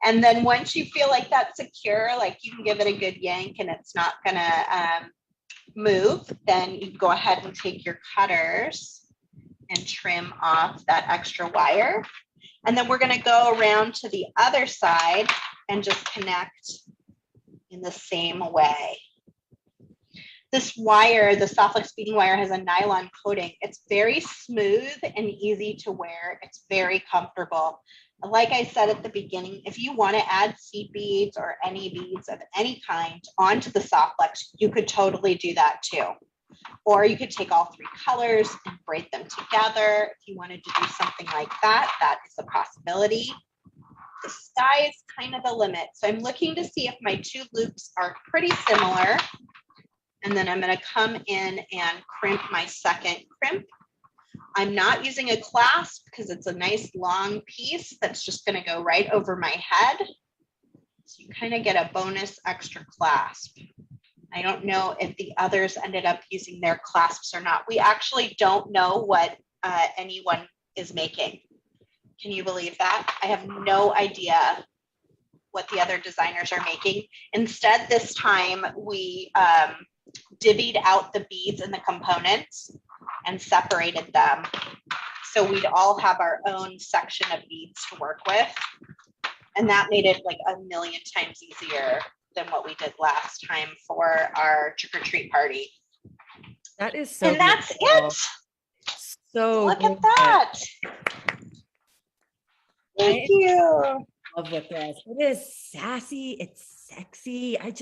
And then once you feel like that's secure, like you can give it a good yank and it's not gonna move, then you go ahead and take your cutters and trim off that extra wire. And then we're going to go around to the other side and just connect in the same way. This wire, the Softluxe beading wire, has a nylon coating. It's very smooth and easy to wear. It's very comfortable. Like I said at the beginning, if you want to add seed beads or any beads of any kind onto the Softluxe, you could totally do that too. Or you could take all 3 colors and braid them together. If you wanted to do something like that, that is a possibility. The sky is kind of the limit. So I'm looking to see if my 2 loops are pretty similar. And then I'm going to come in and crimp my second crimp. I'm not using a clasp because it's a nice long piece that's just going to go right over my head. So you kind of get a bonus extra clasp. I don't know if the others ended up using their clasps or not. We actually don't know what anyone is making. Can you believe that? I have no idea what the other designers are making. Instead, this time we divvied out the beads and the components and separated them. So we'd all have our own section of beads to work with. And that made it like a million times easier than what we did last time for our trick-or-treat party. That is so And that's beautiful. it. So look at that. Thank you. Love with this. It is sassy. It's sexy. I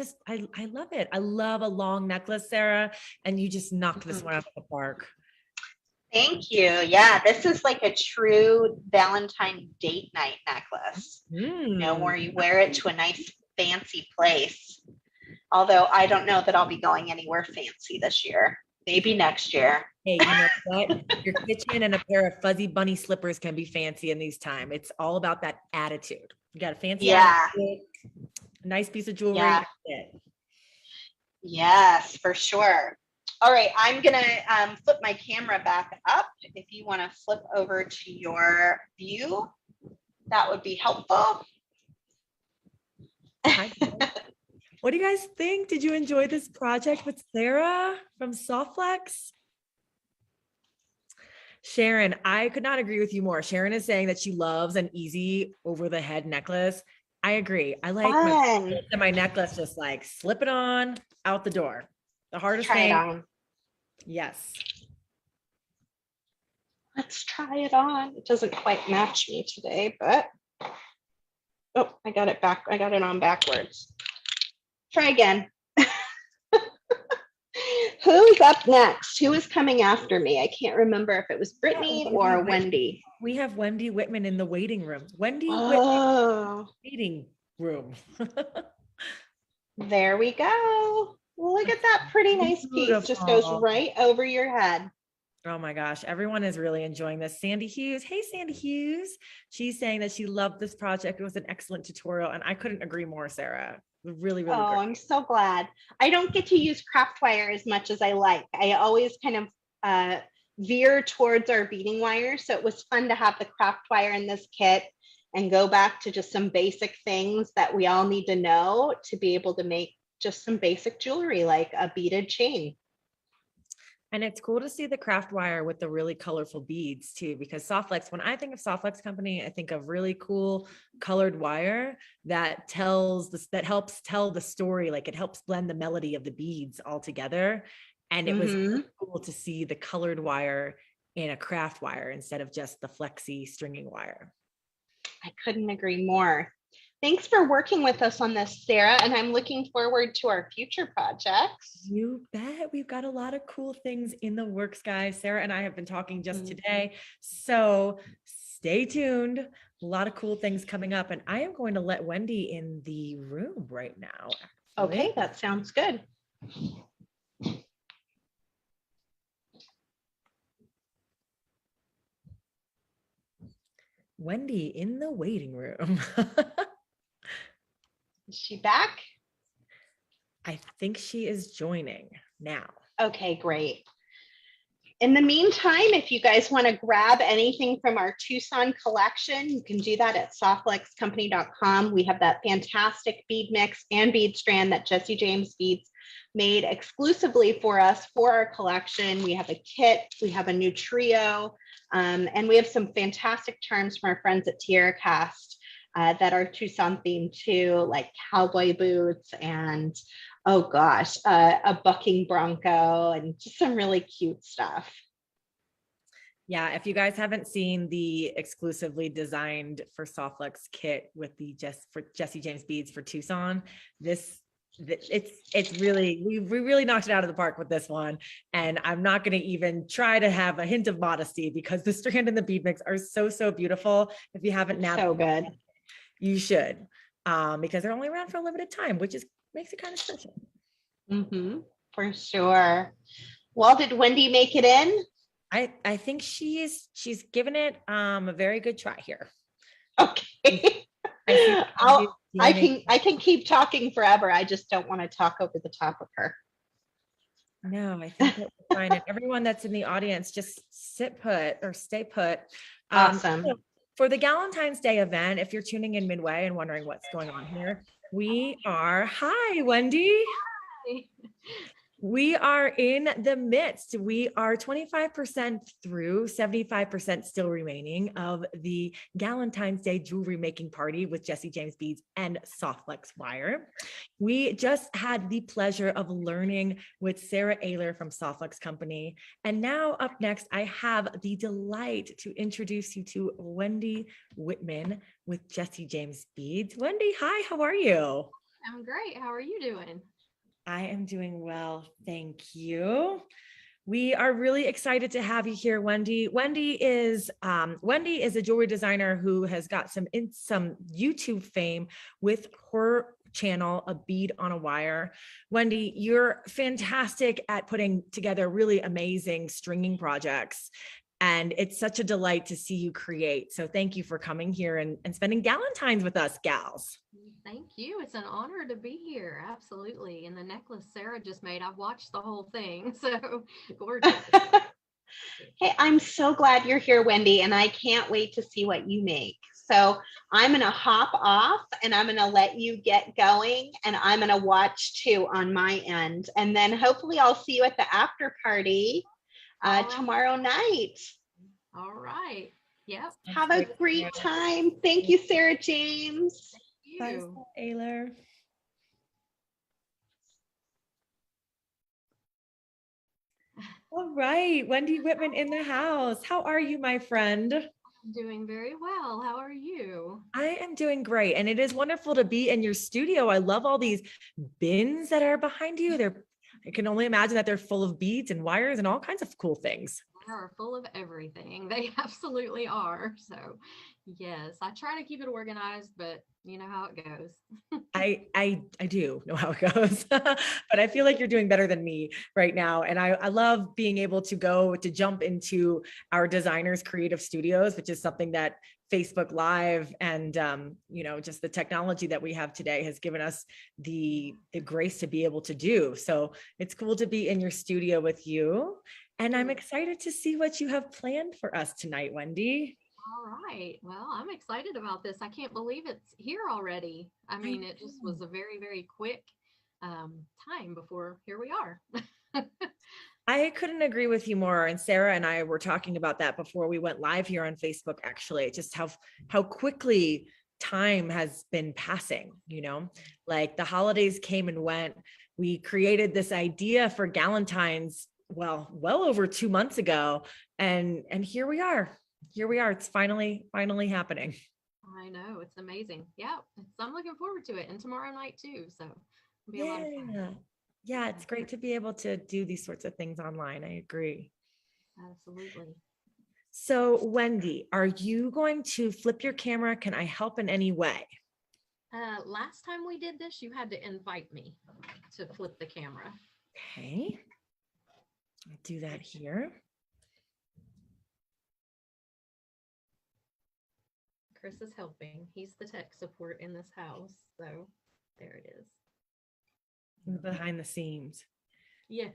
love it. I love a long necklace, Sarah, and you just knocked this one out of the park. Thank you. Yeah, this is like a true Valentine date night necklace. You know, where you wear it to a nice fancy place. Although I don't know that I'll be going anywhere fancy this year. Maybe next year. Hey, you know what? Your kitchen and a pair of fuzzy bunny slippers can be fancy in these times. It's all about that attitude. You got a fancy attitude, a nice piece of jewelry. Yeah. Yes, for sure. All right, I'm gonna flip my camera back up. If you want to flip over to your view, that would be helpful. What do you guys think? Did you enjoy this project with Sarah from Softflex? Sharon, I could not agree with you more. Sharon is saying that she loves an easy over the head necklace. I agree. I like my necklace, just like slip it on out the door. The hardest thing. Try it on. Yes. Let's try it on. It doesn't quite match me today, but oh, I got it back. I got it on backwards. Try again. Who's up next? Who is coming after me? I can't remember if it was Brittany or Wendy. We have Wendy Whitman in the waiting room. Wendy Whitman, waiting room. There we go. Look at that pretty nice piece. Just goes right over your head. Oh my gosh, everyone is really enjoying this. Sandy Hughes. Hey, Sandy Hughes. She's saying that she loved this project. It was an excellent tutorial, and I couldn't agree more, Sarah. Really, really great. I'm so glad. I don't get to use craft wire as much as I like. I always kind of veer towards our beading wire. So it was fun to have the craft wire in this kit and go back to just some basic things that we all need to know to be able to make just some basic jewelry like a beaded chain. And it's cool to see the craft wire with the really colorful beads too, because Softflex, when I think of Softflex company, I think of really cool colored wire that helps tell the story. Like it helps blend the melody of the beads all together. And it was really cool to see the colored wire in a craft wire instead of just the flexi stringing wire. I couldn't agree more. Thanks for working with us on this, Sarah, and I'm looking forward to our future projects. You bet. We've got a lot of cool things in the works, guys. Sarah and I have been talking just today, so stay tuned. A lot of cool things coming up, and I am going to let Wendy in the room right now. Actually. Okay, that sounds good. Wendy in the waiting room. Is she back? I think she is joining now. Okay, great. In the meantime, if you guys want to grab anything from our Tucson collection, you can do that at softflexcompany.com. We have that fantastic bead mix and bead strand that Jesse James Beads made exclusively for us for our collection. We have a kit, we have a new trio, and we have some fantastic charms from our friends at Tierra Cast that are Tucson themed too, like cowboy boots and, oh gosh, a bucking bronco and just some really cute stuff. Yeah, if you guys haven't seen the exclusively designed for Softflex kit with the Jesse James Beads for Tucson, it's really, we really knocked it out of the park with this one. And I'm not going to even try to have a hint of modesty because the strand and the bead mix are so beautiful. If you haven't now, so good. You should, because they're only around for a limited time, which makes it kind of special. For sure. Well, did Wendy make it in? I think she's given it a very good try here. Okay. I can keep talking forever. I just don't want to talk over the top of her. No, I think that's fine. And everyone that's in the audience, just sit put or stay put. Awesome. So for the Galentine's Day event, if you're tuning in midway and wondering what's going on here, hi, Wendy. Hi. We are in the midst. We are 25% through, 75% still remaining of the Galentine's Day jewelry making party with Jesse James Beads and Softflex Wire. We just had the pleasure of learning with Sara Oehler from Softflex Company. And now up next, I have the delight to introduce you to Wendy Whitman with Jesse James Beads. Wendy, hi, how are you? I'm great. How are you doing? I am doing well, thank you. We are really excited to have you here, Wendy. Wendy is a jewelry designer who has got some YouTube fame with her channel, A Bead on a Wire. Wendy, you're fantastic at putting together really amazing stringing projects. And it's such a delight to see you create. So thank you for coming here and spending Galentine's with us, gals. Thank you. It's an honor to be here. Absolutely. And the necklace Sara just made, I've watched the whole thing. So gorgeous. Hey, I'm so glad you're here, Wendy, and I can't wait to see what you make. So I'm going to hop off and I'm going to let you get going, and I'm going to watch too on my end. And then hopefully I'll see you at the after party tomorrow night. All right. Yep. Have a great time. Thank you, Sara James. Bye, Oehler. All right, Wendy Whitman in the house. How are you, my friend? I'm doing very well. How are you? I am doing great. And it is wonderful to be in your studio. I love all these bins that are behind you. I can only imagine that they're full of beads and wires and all kinds of cool things. They are full of everything. They absolutely are. So yes, I try to keep it organized, but you know how it goes. I do know how it goes, but I feel like you're doing better than me right now. And I love being able to jump into our designers' creative studios, which is something that Facebook Live and, just the technology that we have today has given us the grace to be able to do. So it's cool to be in your studio with you. And I'm excited to see what you have planned for us tonight, Wendy. All right. Well, I'm excited about this. I can't believe it's here already. I mean, it just was a very, very quick time before here we are. I couldn't agree with you more. And Sara and I were talking about that before we went live here on Facebook, actually, just how quickly time has been passing, like the holidays came and went. We created this idea for Galentine's, well over 2 months ago. And here we are. It's finally happening. I know, it's amazing. Yeah, I'm looking forward to it, and tomorrow night too. So it'll be a lot of fun. Yeah, it's great to be able to do these sorts of things online. I agree. Absolutely. So Wendy, are you going to flip your camera? Can I help in any way? Last time we did this, you had to invite me to flip the camera. Okay, I'll do that here. Chris is helping. He's the tech support in this house. So there it is. Behind the scenes. Yeah.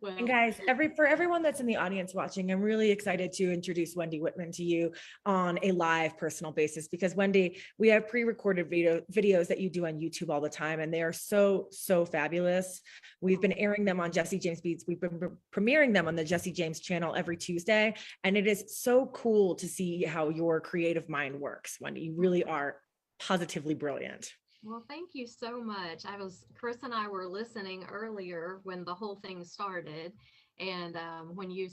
Well, and guys, for everyone that's in the audience watching, I'm really excited to introduce Wendy Whitman to you on a live personal basis, because Wendy, we have pre-recorded videos that you do on YouTube all the time, and they are so fabulous. We've been airing them on Jesse James Beads. We've been premiering them on the Jesse James channel every Tuesday, and it is so cool to see how your creative mind works, Wendy. You really are positively brilliant. Well, thank you so much. Chris and I were listening earlier when the whole thing started. And when you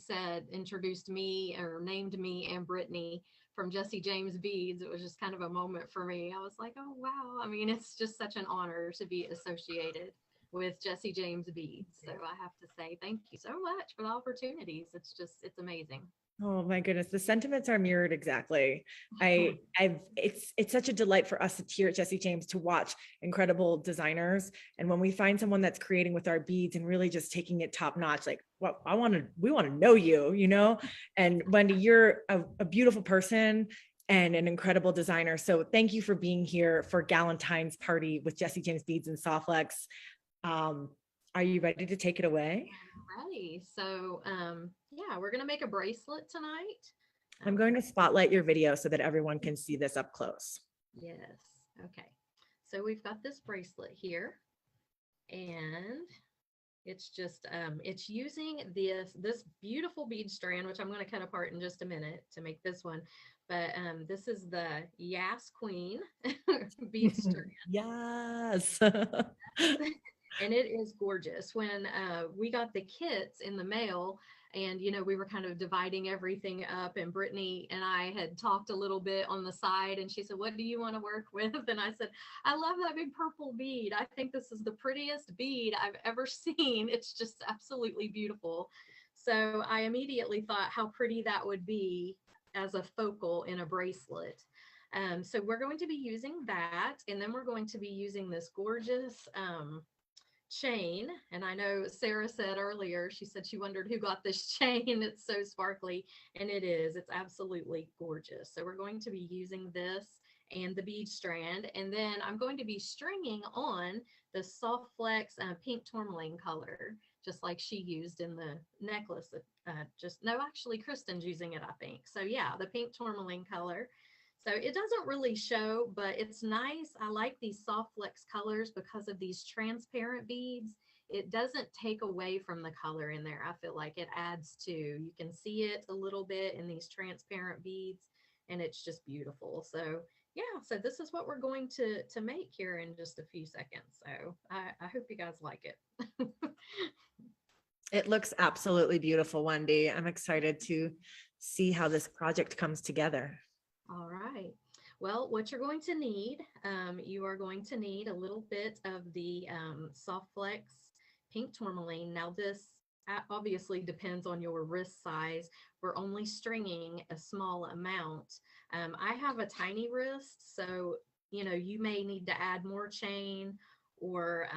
introduced me or named me and Brittany from Jesse James Beads, it was just kind of a moment for me. I was like, oh, wow. I mean, it's just such an honor to be associated with Jesse James Beads. So I have to say thank you so much for the opportunities. It's amazing. Oh my goodness, the sentiments are mirrored exactly. It's such a delight for us here at Jesse James to watch incredible designers, and when we find someone that's creating with our beads and really just taking it top notch, like, well, we want to know you, And Wendy, you're a beautiful person and an incredible designer. So thank you for being here for Galentine's party with Jesse James Beads and Softflex. Are you ready to take it away? I'm ready. So yeah, we're going to make a bracelet tonight. I'm going to spotlight your video so that everyone can see this up close. Yes. Okay. So we've got this bracelet here, and It's just, it's using this beautiful bead strand, which I'm going to cut apart in just a minute to make this one. But this is the Yas Queen bead strand. Yes. And it is gorgeous. When we got the kits in the mail, and we were kind of dividing everything up, and Brittany and I had talked a little bit on the side, and she said, what do you want to work with? And I said, I love that big purple bead. I think this is the prettiest bead I've ever seen. It's just absolutely beautiful. So I immediately thought how pretty that would be as a focal in a bracelet. So we're going to be using that, and then we're going to be using this gorgeous chain. And I know Sara said earlier, she said she wondered who got this chain. It's so sparkly, and it is. It's absolutely gorgeous. So we're going to be using this and the bead strand, and then I'm going to be stringing on the soft flex pink tourmaline color, just like she used in the necklace. Actually Kristen's using it, I think. So yeah, the pink tourmaline color. So it doesn't really show, but it's nice. I like these soft flex colors because of these transparent beads. It doesn't take away from the color in there. I feel like it adds to. You can see it a little bit in these transparent beads, and it's just beautiful. So yeah, so this is what we're going to make here in just a few seconds. So I hope you guys like it. It looks absolutely beautiful, Wendy. I'm excited to see how this project comes together. All right. Well, what you're going to need, you are going to need a little bit of the Soft Flex pink tourmaline. Now this obviously depends on your wrist size. We're only stringing a small amount. I have a tiny wrist, so you may need to add more chain or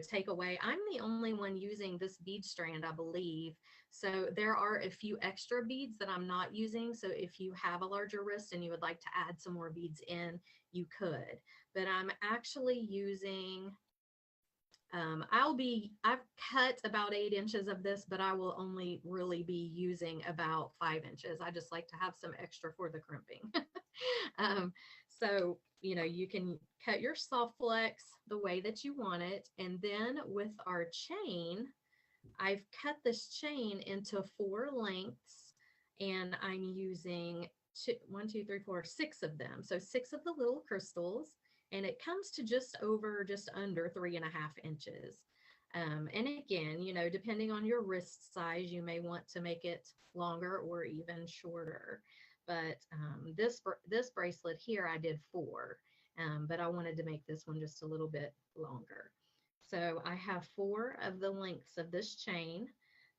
take away. I'm the only one using this bead strand, I believe. So there are a few extra beads that I'm not using. So if you have a larger wrist and you would like to add some more beads in, you could. But I'm actually using, I've cut about 8 inches of this, but I will only really be using about 5 inches. I just like to have some extra for the crimping. So you can cut your soft flex the way that you want it. And then with our chain, I've cut this chain into 4 lengths, and I'm using 6 of them. So 6 of the little crystals, and it comes to just under 3.5 inches. And again, depending on your wrist size, you may want to make it longer or even shorter. But this bracelet here, I did 4, but I wanted to make this one just a little bit longer. So I have 4 of the lengths of this chain,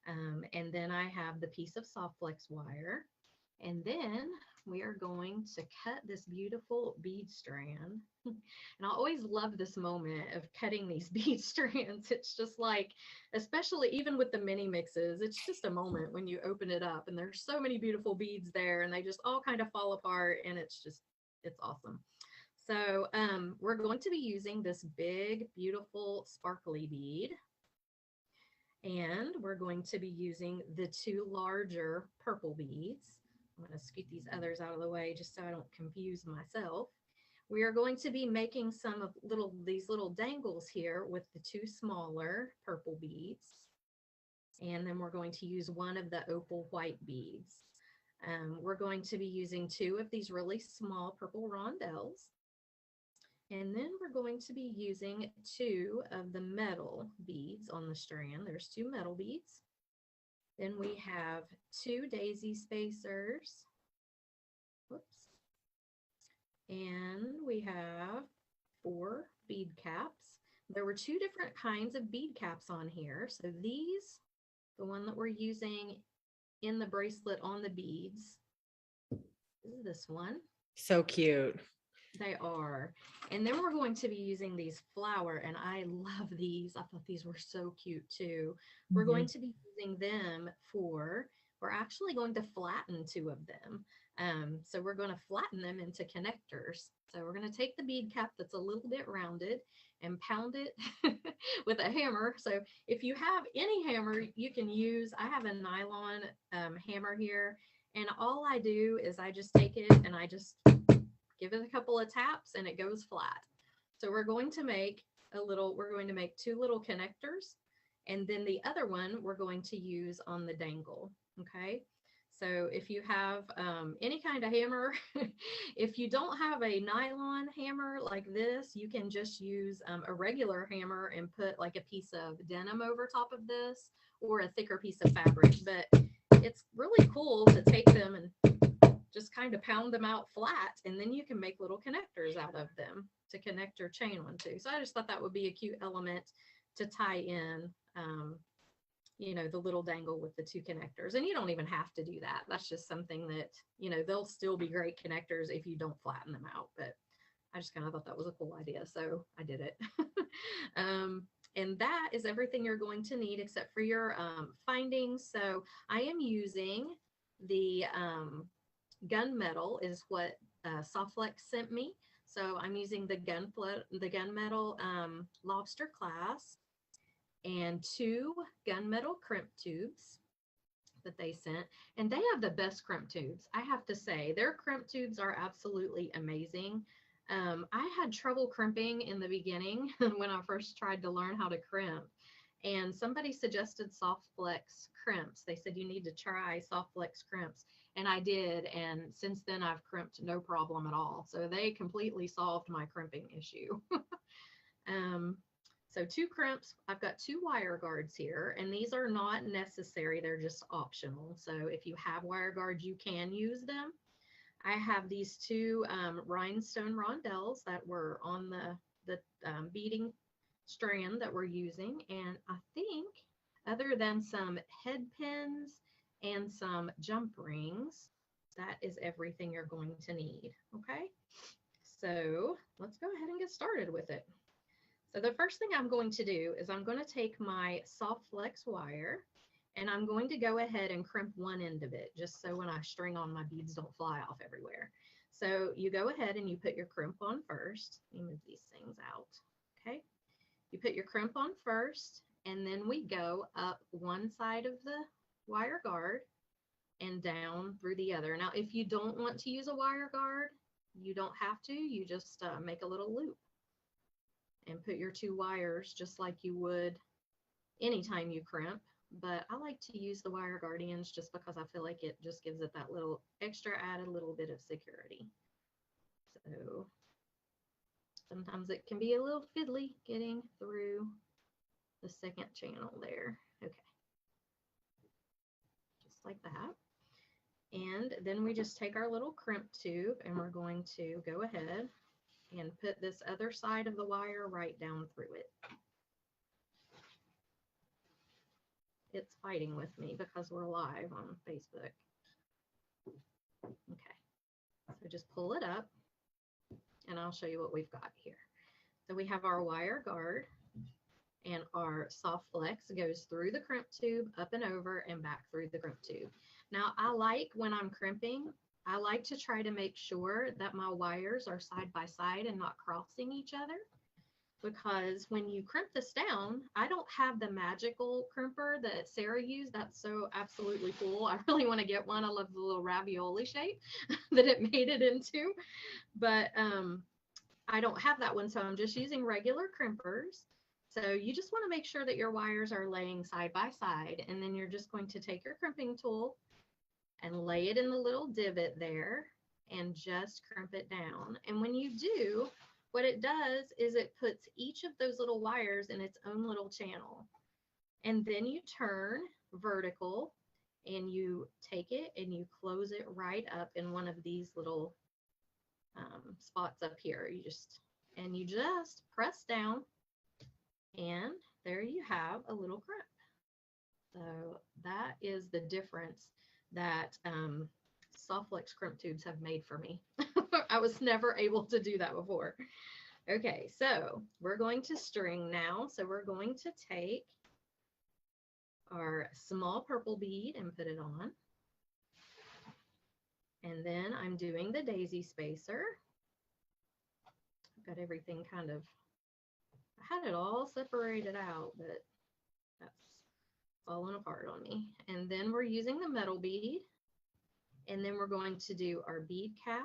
and then I have the piece of soft flex wire, and then we are going to cut this beautiful bead strand. And I always love this moment of cutting these bead strands. It's just like, especially even with the mini mixes, it's just a moment when you open it up and there's so many beautiful beads there, and they just all kind of fall apart, and it's awesome. So we're going to be using this big, beautiful, sparkly bead. And we're going to be using the 2 larger purple beads. I'm going to scoot these others out of the way just so I don't confuse myself. We are going to be making some of these little dangles here with the 2 smaller purple beads. And then we're going to use 1 of the opal white beads. We're going to be using 2 of these really small purple rondelles. And then we're going to be using 2 of the metal beads on the strand. There's 2 metal beads. Then we have 2 daisy spacers. Whoops. And we have 4 bead caps. There were 2 different kinds of bead caps on here. So these, the one that we're using in the bracelet on the beads, is this one. So cute. They are. And then we're going to be using these flower, and I love these. I thought these were so cute too. We're going to be using them we're actually going to flatten 2 of them. So we're going to flatten them into connectors. So we're going to take the bead cap that's a little bit rounded and pound it with a hammer. So if you have any hammer you can use, I have a nylon hammer here, and all I do is I just take it and I just give it a couple of taps and it goes flat. So we're going to make 2 little connectors, And then the other one we're going to use on the dangle. Okay. So if you have any kind of hammer, if you don't have a nylon hammer like this, you can just use a regular hammer and put like a piece of denim over top of this, or a thicker piece of fabric. But it's really cool to take them and just kind of pound them out flat, and then you can make little connectors out of them to connect your chain onto. So I just thought that would be a cute element to tie in, you know, the little dangle with the two connectors. And you don't even have to do that. That's just something that, you know, they'll still be great connectors if you don't flatten them out. But I just kind of thought that was a cool idea, so I did it. And that is everything you're going to need except for your findings. So I am using the gunmetal is what Softflex sent me. So I'm using the gunmetal lobster clasp and 2 gunmetal crimp tubes that they sent. And they have the best crimp tubes. I have to say, their crimp tubes are absolutely amazing. I had trouble crimping in the beginning when I first tried to learn how to crimp. And somebody suggested Softflex crimps. They said you need to try Softflex crimps. And I did. And since then, I've crimped no problem at all. So they completely solved my crimping issue. So 2 crimps, I've got 2 wire guards here, and these are not necessary. They're just optional. So if you have wire guards, you can use them. I have these 2 rhinestone rondelles that were on the beading strand that we're using. And I think other than some head pins and some jump rings, that is everything you're going to need. Okay, so let's go ahead and get started with it. So the first thing I'm going to do is I'm going to take my Softflex wire, and I'm going to go ahead and crimp one end of it, just so when I string on, my beads don't fly off everywhere. So you go ahead and you put your crimp on first. Let me move these things out. Okay, you put your crimp on first, and then we go up one side of the wire guard and down through the other. Now, if you don't want to use a wire guard, you don't have to. You just make a little loop and put your 2 wires just like you would anytime you crimp. But I like to use the wire guardians just because I feel like it just gives it that little extra added little bit of security. So sometimes it can be a little fiddly getting through the second channel there. Okay, just like that. And then we just take our little crimp tube, and we're going to go ahead and put this other side of the wire right down through it. It's fighting with me because we're live on Facebook. Okay, so just pull it up, and I'll show you what we've got here. So we have our wire guard, and our Softflex goes through the crimp tube, up and over, and back through the crimp tube. Now, I like, when I'm crimping, I like to try to make sure that my wires are side by side and not crossing each other, because when you crimp this down, I don't have the magical crimper that Sara used. That's so absolutely cool. I really want to get one. I love the little ravioli shape that it made it into, but I don't have that one, so I'm just using regular crimpers. So you just want to make sure that your wires are laying side by side, and then you're just going to take your crimping tool and lay it in the little divot there and just crimp it down. And when you do, what it does is it puts each of those little wires in its own little channel. And then you turn vertical, and you take it and you close it right up in one of these little spots up here. You just press down, and there you have a little crimp. So that is the difference that Softflex crimp tubes have made for me. I was never able to do that before. Okay, so we're going to string now. So we're going to take our small purple bead and put it on. And then I'm doing the daisy spacer. I've got everything kind of, I had it all separated out, but that's falling apart on me. And then we're using the metal bead. And then we're going to do our bead cap,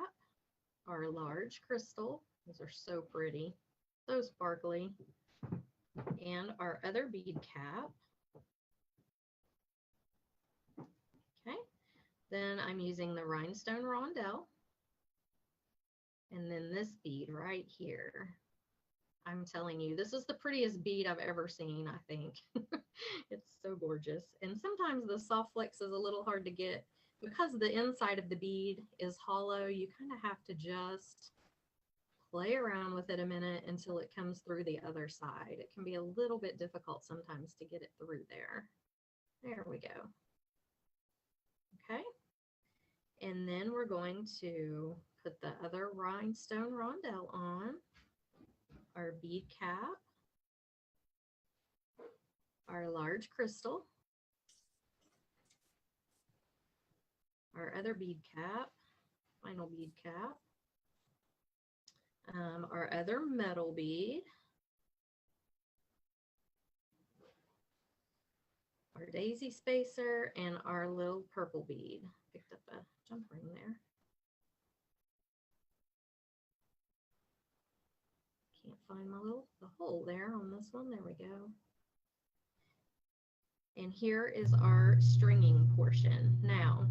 our large crystal. Those are so pretty, so sparkly. and our other bead cap. Okay, then I'm using the rhinestone rondelle, and then this bead right here. I'm telling you, this is the prettiest bead I've ever seen, I think. It's so gorgeous. And sometimes the soft flex is a little hard to get because the inside of the bead is hollow. You kind of have to just play around with it a minute until it comes through the other side. It can be a little bit difficult sometimes to get it through there. There we go. Okay. And then we're going to put the other rhinestone rondelle on, our bead cap, our large crystal, our other bead cap, final bead cap, our other metal bead, our daisy spacer, and our little purple bead. Picked up a jump ring there. Can't find the hole there on this one. There we go. And here is our stringing portion. Now,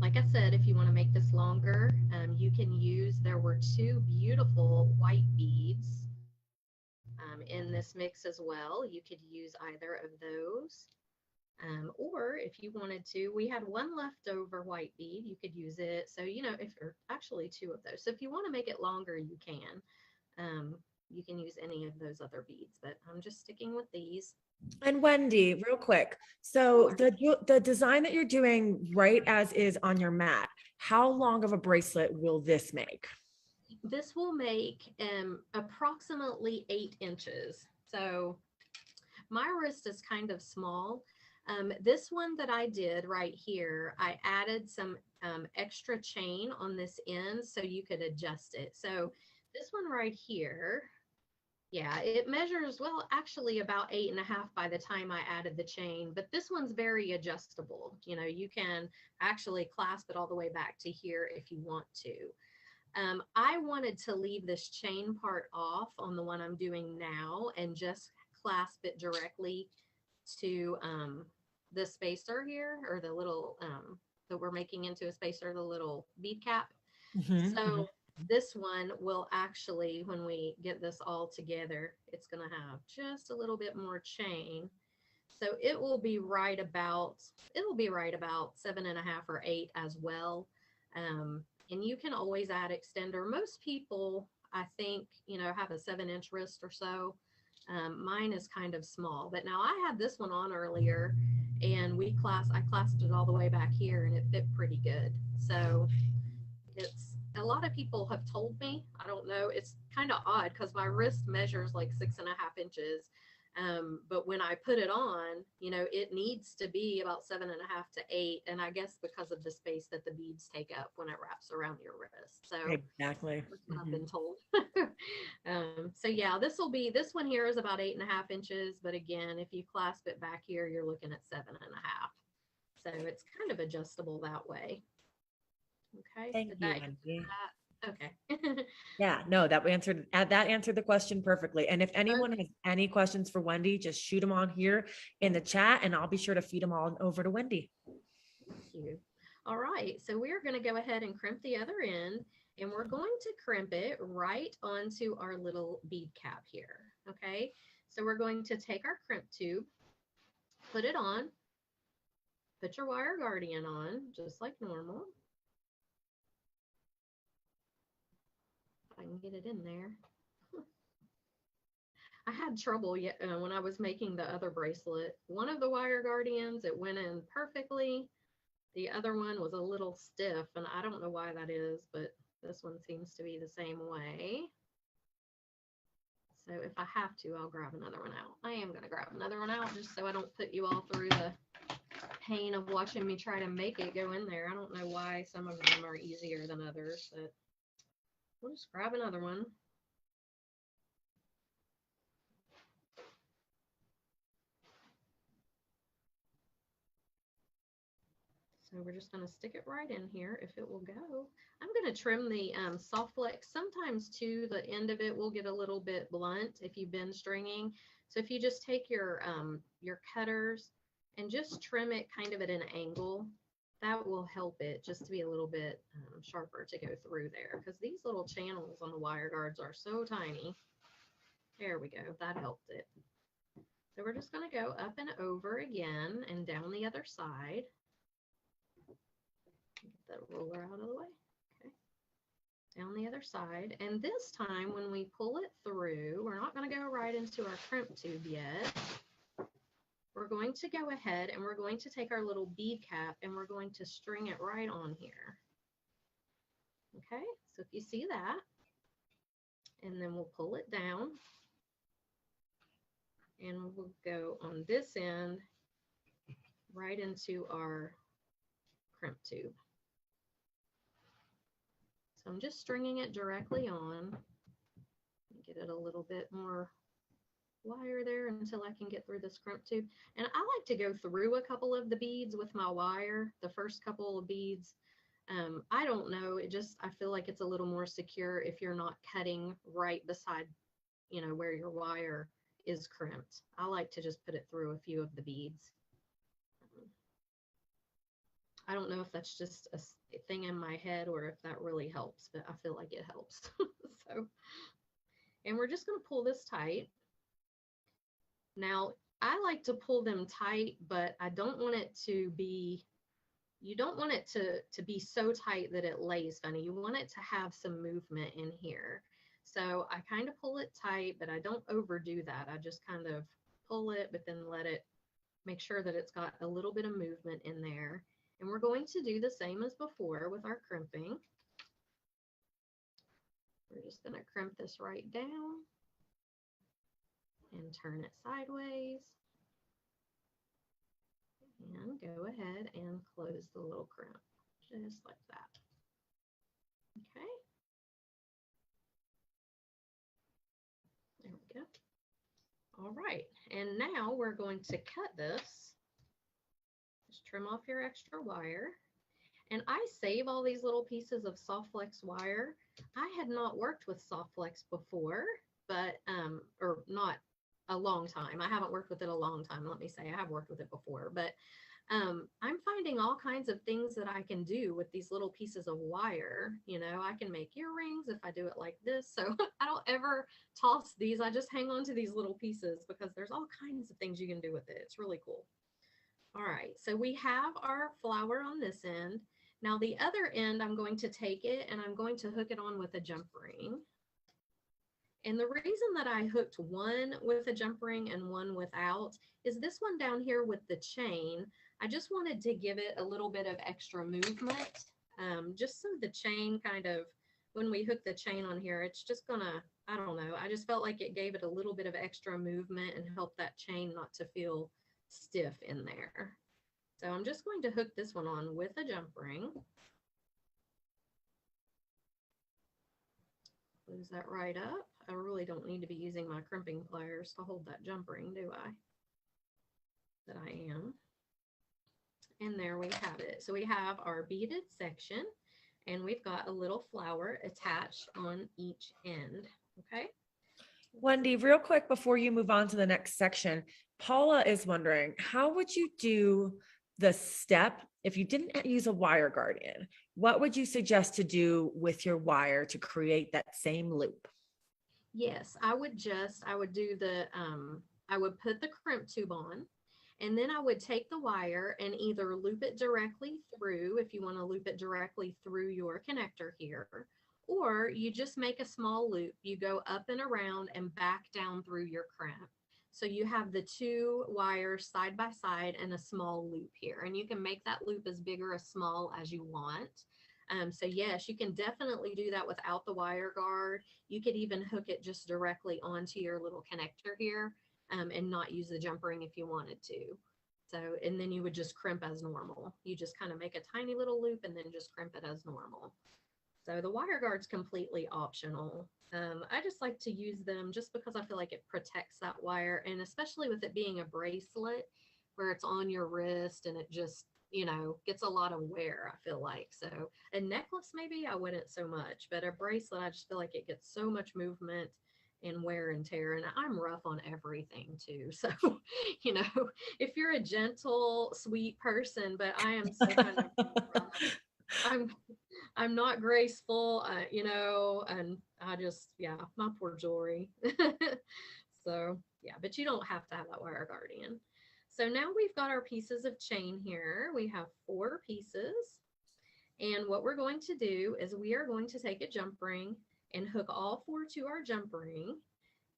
like I said, if you want to make this longer, you can use, there were two beautiful white beads in this mix as well. You could use either of those. Or if you wanted to, we had one leftover white bead, you could use it. So, you know, or actually two of those. So if you want to make it longer, you can. You can use any of those other beads, but I'm just sticking with these. And Wendy, real quick. So the design that you're doing right as is on your mat, how long of a bracelet will this make? This will make approximately 8 inches. So my wrist is kind of small. This one that I did right here, I added some extra chain on this end so you could adjust it. So this one right here, yeah, it measures, well, actually about 8.5 by the time I added the chain, but this one's very adjustable. You know, you can actually clasp it all the way back to here if you want to. I wanted to leave this chain part off on the one I'm doing now and just clasp it directly to the spacer here, or the little that we're making into a spacer, the little bead cap. So this one will actually, when we get this all together, it's going to have just a little bit more chain. So it will be right about 7.5 or 8 as well. And you can always add extender. Most people, I think, you know, have a 7-inch wrist or so. Mine is kind of small, but now I had this one on earlier and I clasped it all the way back here and it fit pretty good. So it's, a lot of people have told me, I don't know, it's kind of odd because my wrist measures like 6.5 inches. But when I put it on, you know, it needs to be about 7.5 to 8. And I guess because of the space that the beads take up when it wraps around your wrist. So exactly, that's what I've been told. So yeah, this one here is about 8.5 inches. But again, if you clasp it back here, you're looking at 7.5. So it's kind of adjustable that way. Okay. Thank you, Wendy. Okay. Yeah, no, that answered the question perfectly. And if anyone has any questions for Wendy, just shoot them on here in the chat and I'll be sure to feed them all over to Wendy. Thank you. All right, so we're going to go ahead and crimp the other end, and we're going to crimp it right onto our little bead cap here. Okay, so we're going to take our crimp tube, put it on, put your wire guardian on just like normal. I can get it in there. I had trouble when I was making the other bracelet. One of the wire guardians, it went in perfectly. The other one was a little stiff, and I don't know why that is, but this one seems to be the same way. So if I have to, I'll grab another one out. I am going to grab another one out just so I don't put you all through the pain of watching me try to make it go in there. I don't know why some of them are easier than others, but we'll just grab another one. So we're just going to stick it right in here if it will go. I'm going to trim the soft flex. Sometimes too, the end of it will get a little bit blunt if you've been stringing. So if you just take your cutters and just trim it kind of at an angle, that will help it just to be a little bit sharper to go through there, because these little channels on the wire guards are so tiny. There we go. That helped it. So we're just going to go up and over again and down the other side. Get that roller out of the way. Okay. Down the other side. And this time when we pull it through, we're not going to go right into our crimp tube yet. We're going to go ahead and we're going to take our little bead cap and we're going to string it right on here. Okay, so if you see that, and then we'll pull it down and we'll go on this end right into our crimp tube. So I'm just stringing it directly on. Get it a little bit more wire there until I can get through this crimp tube. And I like to go through a couple of the beads with my wire, the first couple of beads. I don't know, I feel like it's a little more secure if you're not cutting right beside, you know, where your wire is crimped. I like to just put it through a few of the beads. I don't know if that's just a thing in my head or if that really helps, but I feel like it helps. So, and we're just going to pull this tight. Now, I like to pull them tight, but I don't want it to be, you don't want it to be so tight that it lays funny. You want it to have some movement in here. So I kind of pull it tight, but I don't overdo that. I just kind of pull it, but then let it, make sure that it's got a little bit of movement in there. And we're going to do the same as before with our crimping. We're just going to crimp this right down and turn it sideways. And go ahead and close the little crimp, just like that. Okay. There we go. All right, and now we're going to cut this. Just trim off your extra wire. And I save all these little pieces of soft flex wire. I had not worked with soft flex before, but, or not a long time. I haven't worked with it a long time. Let me say I have worked with it before, but I'm finding all kinds of things that I can do with these little pieces of wire. You know, I can make earrings if I do it like this. So I don't ever toss these. I just hang on to these little pieces because there's all kinds of things you can do with it. It's really cool. All right, so we have our flower on this end. Now the other end, I'm going to take it and I'm going to hook it on with a jump ring. And the reason that I hooked one with a jump ring and one without is this one down here with the chain. I just wanted to give it a little bit of extra movement, just so the chain kind of, when we hook the chain on here, it's just gonna, I don't know, I just felt like it gave it a little bit of extra movement and helped that chain not to feel stiff in there. So I'm just going to hook this one on with a jump ring. Close that right up. I really don't need to be using my crimping pliers to hold that jump ring, do I? But I am. And there we have it. So we have our beaded section and we've got a little flower attached on each end. Okay. Wendy, real quick before you move on to the next section, Paula is wondering, how would you do the step if you didn't use a wire guardian? What would you suggest to do with your wire to create that same loop? Yes, I would do the, I would put the crimp tube on, and then I would take the wire and either loop it directly through, if you want to loop it directly through your connector here, or you just make a small loop. You go up and around and back down through your crimp. So you have the two wires side by side and a small loop here, and you can make that loop as big or as small as you want. So yes, you can definitely do that without the wire guard. You could even hook it just directly onto your little connector here, and not use the jump ring if you wanted to. So, and then you would just crimp as normal. You just kind of make a tiny little loop and then just crimp it as normal. So the wire guard's completely optional. I just like to use them just because I feel like it protects that wire, and especially with it being a bracelet where it's on your wrist and it just, you know, gets a lot of wear, I feel like. So a necklace, maybe I wouldn't so much, but a bracelet, I just feel like it gets so much movement and wear and tear. And I'm rough on everything too. So, you know, if you're a gentle, sweet person, but I am so kind of rough. I'm I'm not graceful, you know, and I just, yeah, my poor jewelry. So, yeah, but you don't have to have that wire guardian. So now we've got our pieces of chain here. We have 4 pieces. And what we're going to do is we are going to take a jump ring and hook all 4 to our jump ring.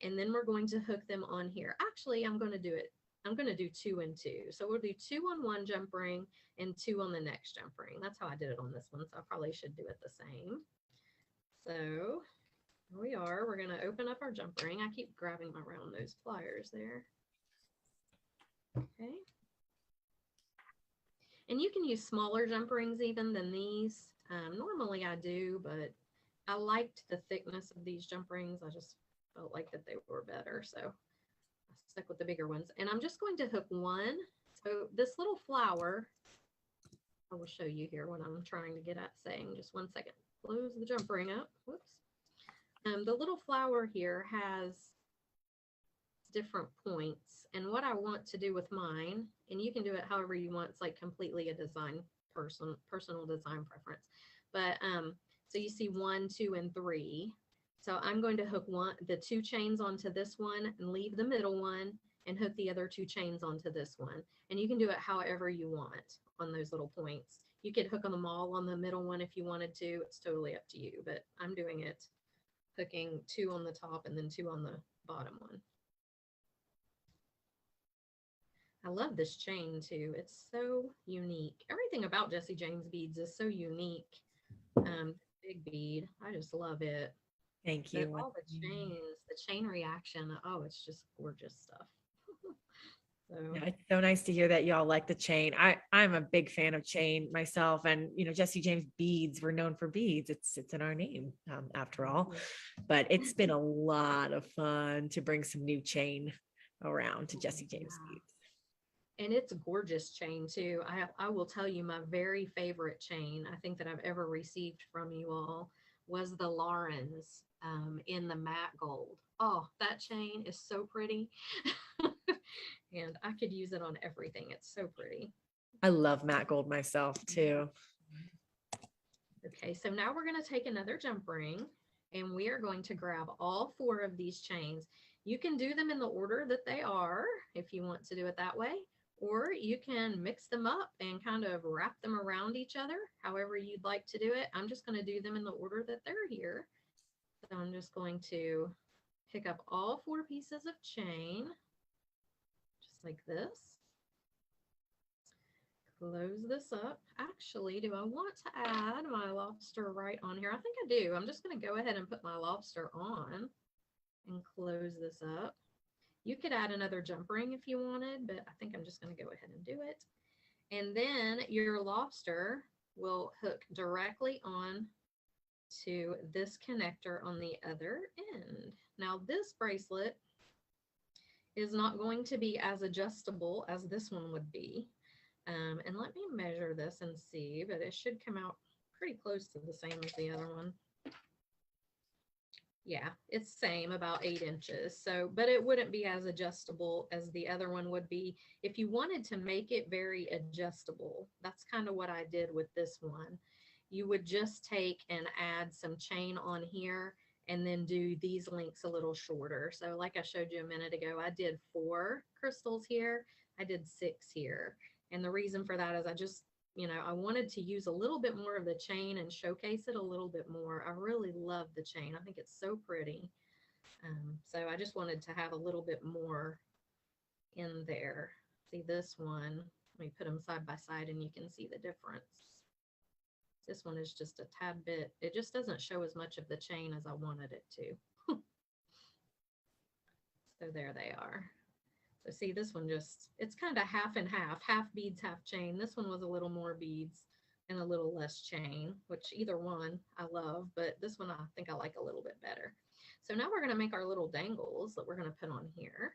And then we're going to hook them on here. Actually, I'm going to do it. I'm going to do 2 and 2. So we'll do 2 on one jump ring and 2 on the next jump ring. That's how I did it on this one. So I probably should do it the same. So here we are. We're going to open up our jump ring. I keep grabbing my round nose pliers there. Okay. And you can use smaller jump rings even than these. Normally I do, but I liked the thickness of these jump rings. I just felt like that they were better. So I stuck with the bigger ones. And I'm just going to hook one. So this little flower, I will show you here what I'm trying to get at saying. Just one second. Close the jump ring up. Whoops. The little flower here has different points. And what I want to do with mine, and you can do it however you want, it's like completely a design personal design preference. But so you see 1, 2, and 3. So I'm going to hook the 2 chains onto this one and leave the middle one and hook the other 2 chains onto this one. And you can do it however you want on those little points. You could hook them all on the middle one if you wanted to. It's totally up to you, but I'm doing it hooking 2 on the top and then 2 on the bottom one. I love this chain too. It's so unique. Everything about Jesse James Beads is so unique. Big bead. I just love it. Thank you. But all the chains, the chain reaction. Oh, it's just gorgeous stuff. So yeah, it's so nice to hear that y'all like the chain. I'm a big fan of chain myself, and you know, Jesse James Beads, we're known for beads. It's in our name, after all. But it's been a lot of fun to bring some new chain around to Jesse James Beads. And it's a gorgeous chain too. I will tell you, my very favorite chain I think that I've ever received from you all was the Laurens in the matte gold. Oh, that chain is so pretty. And I could use it on everything. It's so pretty. I love matte gold myself too. Okay, so now we're going to take another jump ring and we are going to grab all 4 of these chains. You can do them in the order that they are if you want to do it that way, or you can mix them up and kind of wrap them around each other, however you'd like to do it. I'm just going to do them in the order that they're here. So I'm just going to pick up all 4 pieces of chain, just like this. Close this up. Actually, do I want to add my lobster right on here? I think I do. I'm just going to go ahead and put my lobster on and close this up. You could add another jump ring if you wanted, but I think I'm just going to go ahead and do it. And then your lobster will hook directly on to this connector on the other end. Now this bracelet is not going to be as adjustable as this one would be. And let me measure this and see, but it should come out pretty close to the same as the other one. Yeah, it's same, about 8 inches. So, but it wouldn't be as adjustable as the other one would be. If you wanted to make it very adjustable, that's kind of what I did with this one. You would just take and add some chain on here and then do these links a little shorter. So like I showed you a minute ago, I did 4 crystals here. I did 6 here. And the reason for that is I just, you know, I wanted to use a little bit more of the chain and showcase it a little bit more. I really love the chain. I think it's so pretty. So I just wanted to have a little bit more in there. See this one, let me put them side by side and you can see the difference. This one is just a tad bit, it just doesn't show as much of the chain as I wanted it to. So there they are. So see, this one just, it's kind of half and half beads, half chain. This one was a little more beads and a little less chain, which either one I love, but this one I think I like a little bit better. So now we're going to make our little dangles that we're going to put on here.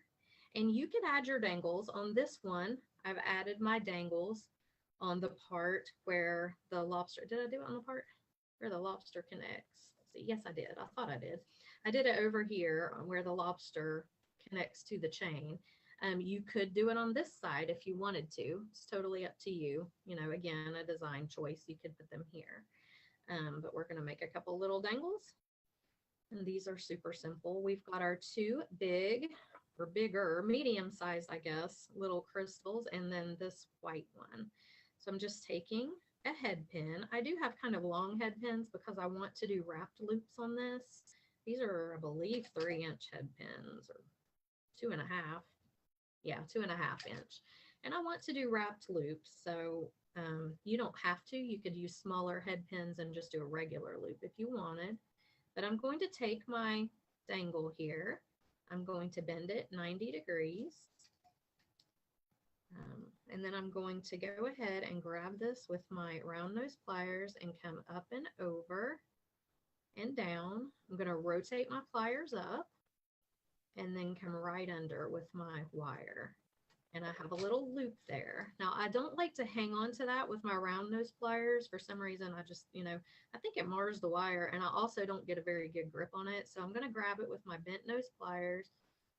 And you can add your dangles on this one. I've added my dangles on the part where the lobster, did I do it on the part where the lobster connects? Let's see, yes, I did. I thought I did. I did it over here on where the lobster connects to the chain. You could do it on this side if you wanted to. It's totally up to you. You know, again, a design choice. You could put them here. But we're going to make a couple little dangles. And these are super simple. We've got our two big or bigger, medium sized, I guess, little crystals, and then this white one. So I'm just taking a head pin. I do have kind of long head pins because I want to do wrapped loops on this. These are, I believe, 3-inch head pins or 2.5. Yeah, 2.5 inch. And I want to do wrapped loops. So you don't have to. You could use smaller head pins and just do a regular loop if you wanted. But I'm going to take my dangle here. I'm going to bend it 90 degrees. And then I'm going to go ahead and grab this with my round nose pliers and come up and over and down. I'm going to rotate my pliers up and then come right under with my wire. And I have a little loop there. Now, I don't like to hang on to that with my round nose pliers. For some reason, I just, you know, I think it mars the wire, and I also don't get a very good grip on it. So I'm going to grab it with my bent nose pliers,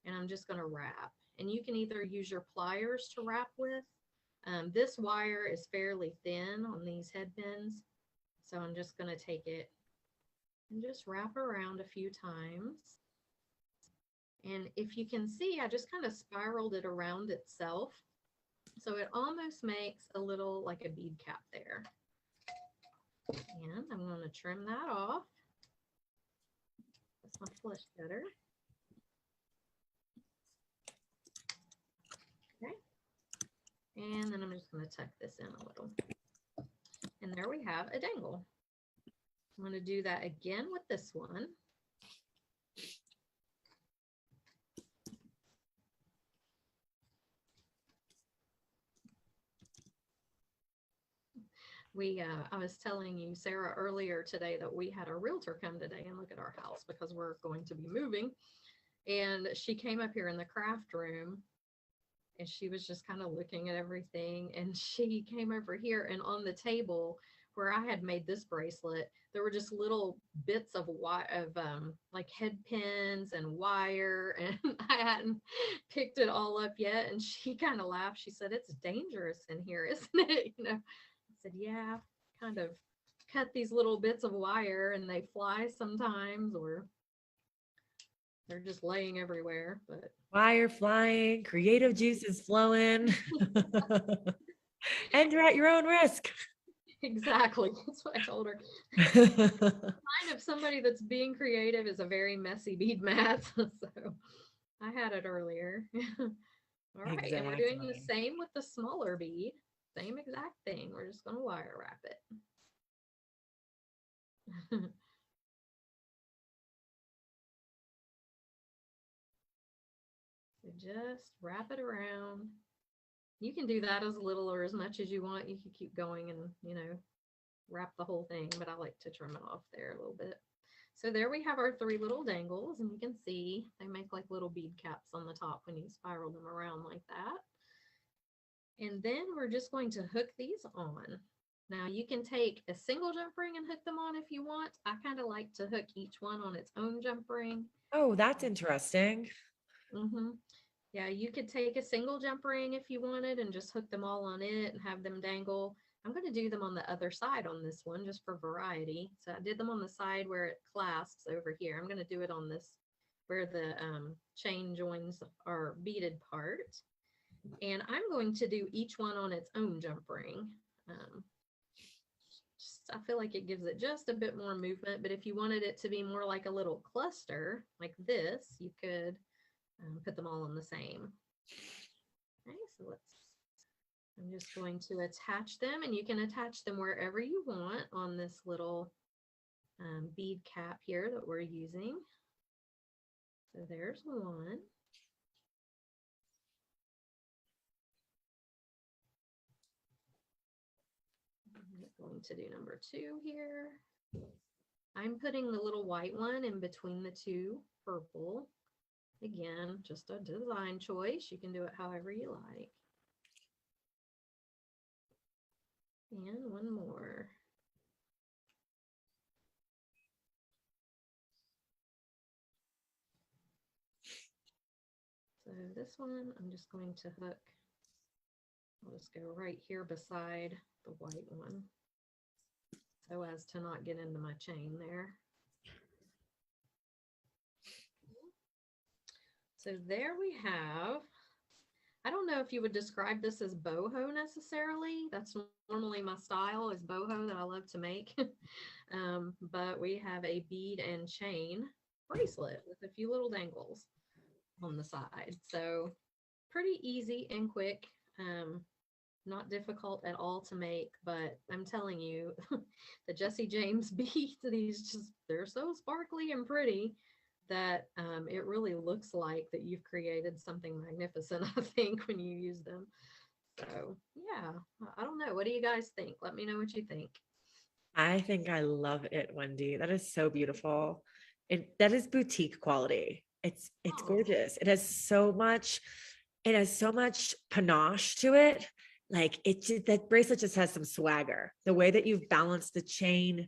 and I'm just going to wrap. And you can either use your pliers to wrap with. This wire is fairly thin on these head pins. So I'm just going to take it and just wrap around a few times. And if you can see, I just kind of spiraled it around itself. So it almost makes a little like a bead cap there. And I'm going to trim that off. That's my flush cutter. Okay. And then I'm just going to tuck this in a little. And there we have a dangle. I'm going to do that again with this one. I was telling you, Sarah, earlier today that we had a realtor come today and look at our house because we're going to be moving. And she came up here in the craft room and she was just kind of looking at everything. And she came over here, and on the table where I had made this bracelet, there were just little bits of like head pins and wire, and I hadn't picked it all up yet. And she kind of laughed. She said, "It's dangerous in here, isn't it?" You know, I said, "Yeah, kind of cut these little bits of wire and they fly sometimes, or they're just laying everywhere." But Wire flying, creative juices flowing, and you're at your own risk. exactly. That's what I told her. Kind of somebody that's being creative is a very messy bead mat. So I had it earlier. All right. Exactly. And we're doing the same with the smaller bead. Same exact thing. We're just going to wire wrap it. So just wrap it around. You can do that as little or as much as you want. You can keep going and, you know, wrap the whole thing, but I like to trim it off there a little bit. So there we have our 3 little dangles, and you can see they make like little bead caps on the top when you spiral them around like that. And then we're just going to hook these on. Now you can take a single jump ring and hook them on if you want. I kind of like to hook each one on its own jump ring. Oh, that's interesting. Mm-hmm. Yeah, you could take a single jump ring if you wanted and just hook them all on it and have them dangle. I'm going to do them on the other side on this one just for variety. So I did them on the side where it clasps over here. I'm going to do it on this where the chain joins our beaded part. And I'm going to do each one on its own jump ring. I feel like it gives it just a bit more movement, but if you wanted it to be more like a little cluster like this, you could put them all on the same. Okay, so I'm just going to attach them, and you can attach them wherever you want on this little bead cap here that we're using. So there's one. I'm going to do number 2 here. I'm putting the little white one in between the 2 purple. Again, just a design choice. You can do it however you like. And one more. So this one, I'm just going to hook. I'll just go right here beside the white one so as to not get into my chain there. So there we have, I don't know if you would describe this as boho necessarily. That's normally my style is boho that I love to make. But we have a bead and chain bracelet with a few little dangles on the side. So pretty easy and quick. Not difficult at all to make, but I'm telling you, the Jesse James beads, they're so sparkly and pretty that it really looks like that you've created something magnificent, I think, when you use them. So yeah, I don't know. What do you guys think? Let me know what you think. I think I love it, Wendy. That is so beautiful. That is boutique quality. It's Oh, gorgeous. It has so much panache to it. Like that bracelet just has some swagger. The way that you've balanced the chain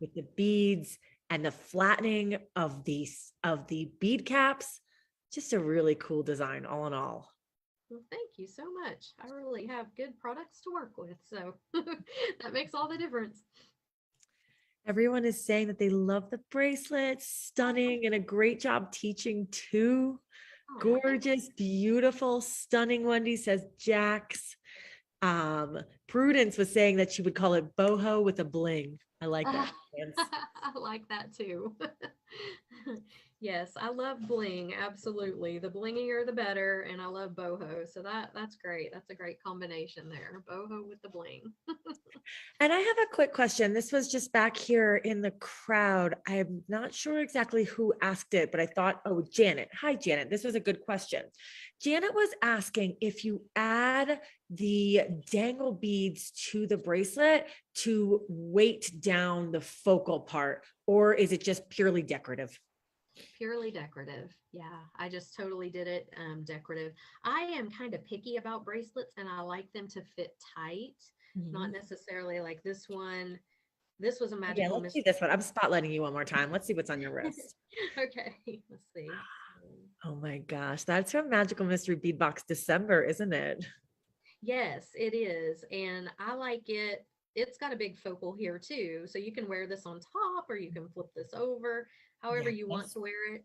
with the beads and the flattening of the bead caps, just a really cool design all in all. well, thank you so much. I really have good products to work with, so that makes all the difference. Everyone is saying that they love the bracelet, stunning, and a great job teaching too. Oh, Gorgeous, beautiful, stunning, Wendy, says Jax. Prudence was saying that she would call it boho with a bling. I like that. I like that too. Yes, I love bling. Absolutely. The blingier the better. And I love boho. So that's great. That's a great combination there. Boho with the bling. And I have a quick question. This was just back here in the crowd. I'm not sure exactly who asked it, but I thought, oh, Janet. Hi, Janet. This was a good question. Janet was asking if you add the dangle beads to the bracelet to weight down the focal part, or is it just purely decorative? Purely decorative. Yeah, I just totally did it decorative. I am kind of picky about bracelets and I like them to fit tight, not necessarily like this one. This was a Yeah, magical let's see mystery. this one. I'm spotlighting you one more time. Let's see what's on your wrist. Okay, let's see. Oh my gosh, that's from Magical Mystery Bead Box December, isn't it? Yes, it is. And I like it. It's got a big focal here too. So you can wear this on top or you can flip this over, however you want Yes. to wear it.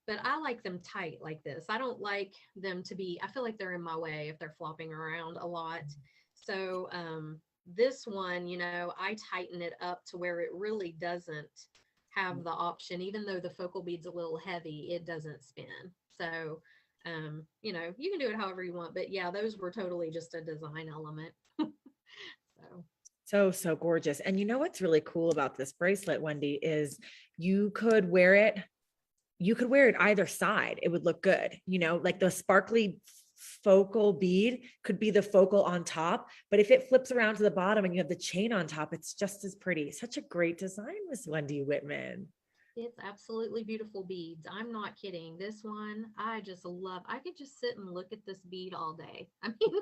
But I like them tight like this. I don't like them to be, I feel like they're in my way if they're flopping around a lot. So this one, I tighten it up to where it really doesn't have the option, even though the focal bead's a little heavy, it doesn't spin. So you can do it however you want, but yeah, those were totally just a design element. So So gorgeous. And you know what's really cool about this bracelet, Wendy, is you could wear it, either side. It would look good. Like the sparkly focal bead could be the focal on top, but if it flips around to the bottom and you have the chain on top, it's just as pretty. Such a great design, Miss Wendy Whitman. it's absolutely beautiful beads. I'm not kidding. This one, I just love. I could just sit and look at this bead all day. I mean,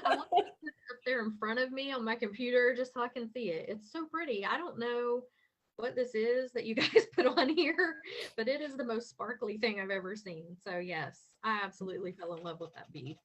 I want to sit up there in front of me on my computer just so I can see it. It's so pretty. I don't know what this is that you guys put on here, but it is the most sparkly thing I've ever seen. So yes, I absolutely fell in love with that bead.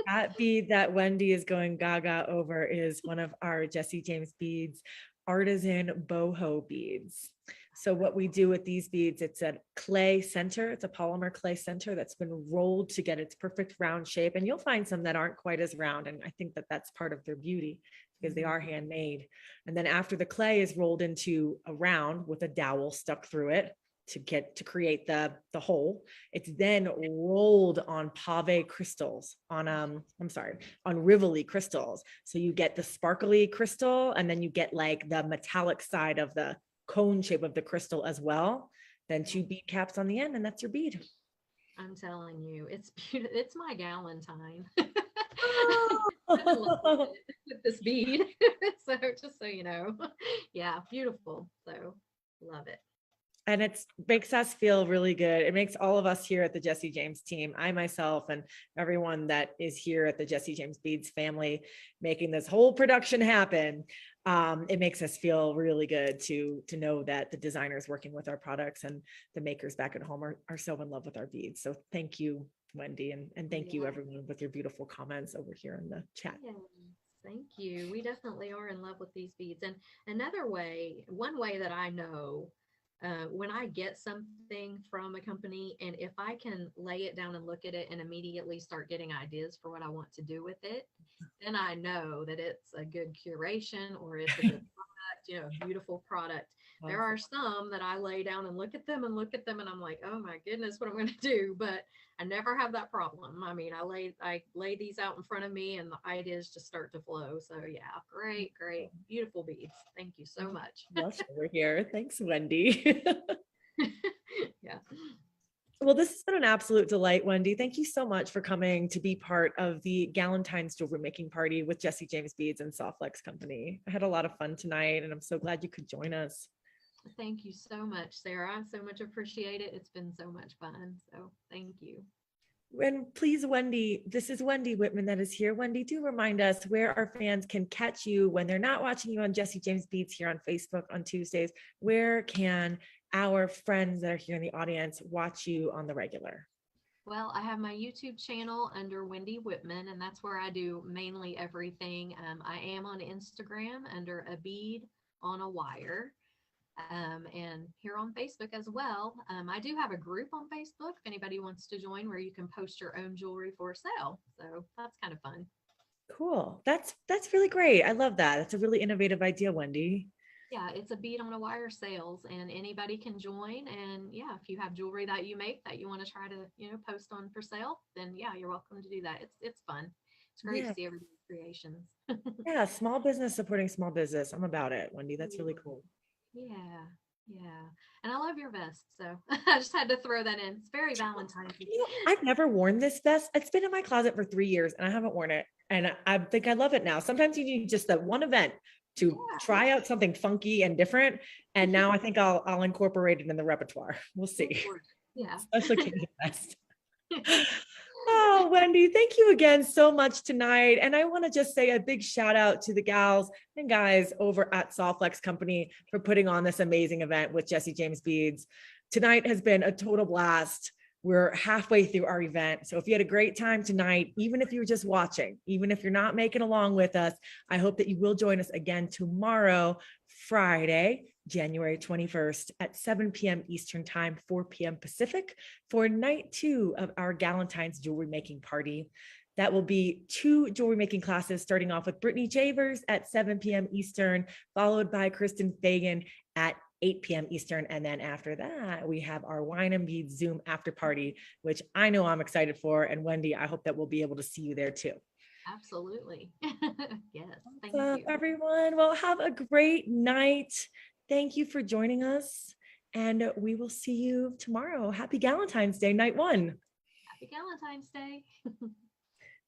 That bead that Wendy is going gaga over is one of our Jesse James Beads artisan boho beads. So what we do with these beads, it's a clay center. It's a polymer clay center that's been rolled to get its perfect round shape. And you'll find some that aren't quite as round. And I think that that's part of their beauty because they are handmade. And then after the clay is rolled into a round with a dowel stuck through it to create the hole, it's then rolled on pave crystals on Rivoli crystals. So you get the sparkly crystal and then you get like the metallic side of the cone shape of the crystal as well. Then 2 bead caps on the end, and that's your bead. I'm telling you, it's beautiful. It's my Galentine. Oh. With this bead. So just so you know. Yeah, beautiful. So love it. And it makes us feel really good. It makes all of us here at the Jesse James team, I myself and everyone that is here at the Jesse James Beads family, making this whole production happen. It makes us feel really good to know that the designers working with our products and the makers back at home are so in love with our beads. So thank you, Wendy, and thank you everyone with your beautiful comments over here in the chat. Yes, thank you. We definitely are in love with these beads. And one way that I know when I get something from a company, and if I can lay it down and look at it and immediately start getting ideas for what I want to do with it, then I know that it's a good curation or it's a good product, a beautiful product. There are some that I lay down and look at them and I'm like, oh my goodness, what I'm going to do. But I never have that problem. I mean, I lay these out in front of me and the ideas just start to flow. So yeah, great, beautiful beads. Thank you so much. We're here. Thanks, Wendy. Yeah. Well, this has been an absolute delight, Wendy. Thank you so much for coming to be part of the Galentine's jewelry making party with Jesse James Beads and Softflex Company. I had a lot of fun tonight, and I'm so glad you could join us. Thank you so much, Sarah. I so much appreciate it. It's been so much fun. So thank you. And please, Wendy, this is Wendy Whitman that is here. Wendy, do remind us where our fans can catch you when they're not watching you on Jesse James Beads here on Facebook on Tuesdays. Where can our friends that are here in the audience watch you on the regular? Well, I have my YouTube channel under Wendy Whitman, and that's where I do mainly everything. I am on Instagram under A Bead on a Wire. And here on Facebook as well. I do have a group on Facebook if anybody wants to join, where you can post your own jewelry for sale. So that's kind of fun. Cool. That's really great. I love that. It's a really innovative idea, Wendy. Yeah, it's A Bead on a Wire sales, and anybody can join. And yeah, if you have jewelry that you make that you want to try to, post on for sale, then yeah, you're welcome to do that. It's fun. It's great to see everybody's creations. Yeah, small business supporting small business. I'm about it, Wendy. That's really cool. Yeah. And I love your vest. So I just had to throw that in. It's very Valentine's. I've never worn this vest. It's been in my closet for 3 years and I haven't worn it. And I think I love it now. Sometimes you need just that one event to try out something funky and different. And now I think I'll incorporate it in the repertoire. We'll see. Yeah. Especially the vest. Oh, Wendy, thank you again so much tonight. And I want to just say a big shout out to the gals and guys over at Softflex Company for putting on this amazing event with Jesse James Beads. Tonight has been a total blast. We're halfway through our event. So if you had a great time tonight, even if you were just watching, even if you're not making along with us, I hope that you will join us again tomorrow, Friday, January 21st at 7 p.m. Eastern Time, 4 p.m. Pacific, for night 2 of our Galentine's jewelry making party. That will be 2 jewelry making classes, starting off with Brittany Javers at 7 p.m. Eastern, followed by Kristen Fagan at 8 p.m. Eastern. And then after that, we have our Wine and Beads Zoom after party, which I know I'm excited for. And Wendy, I hope that we'll be able to see you there too. Absolutely. Yes. Thank you. Everyone. Well, have a great night. Thank you for joining us. And we will see you tomorrow. Happy Galentine's Day, night 1. Happy Galentine's Day.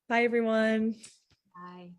Bye, everyone. Bye.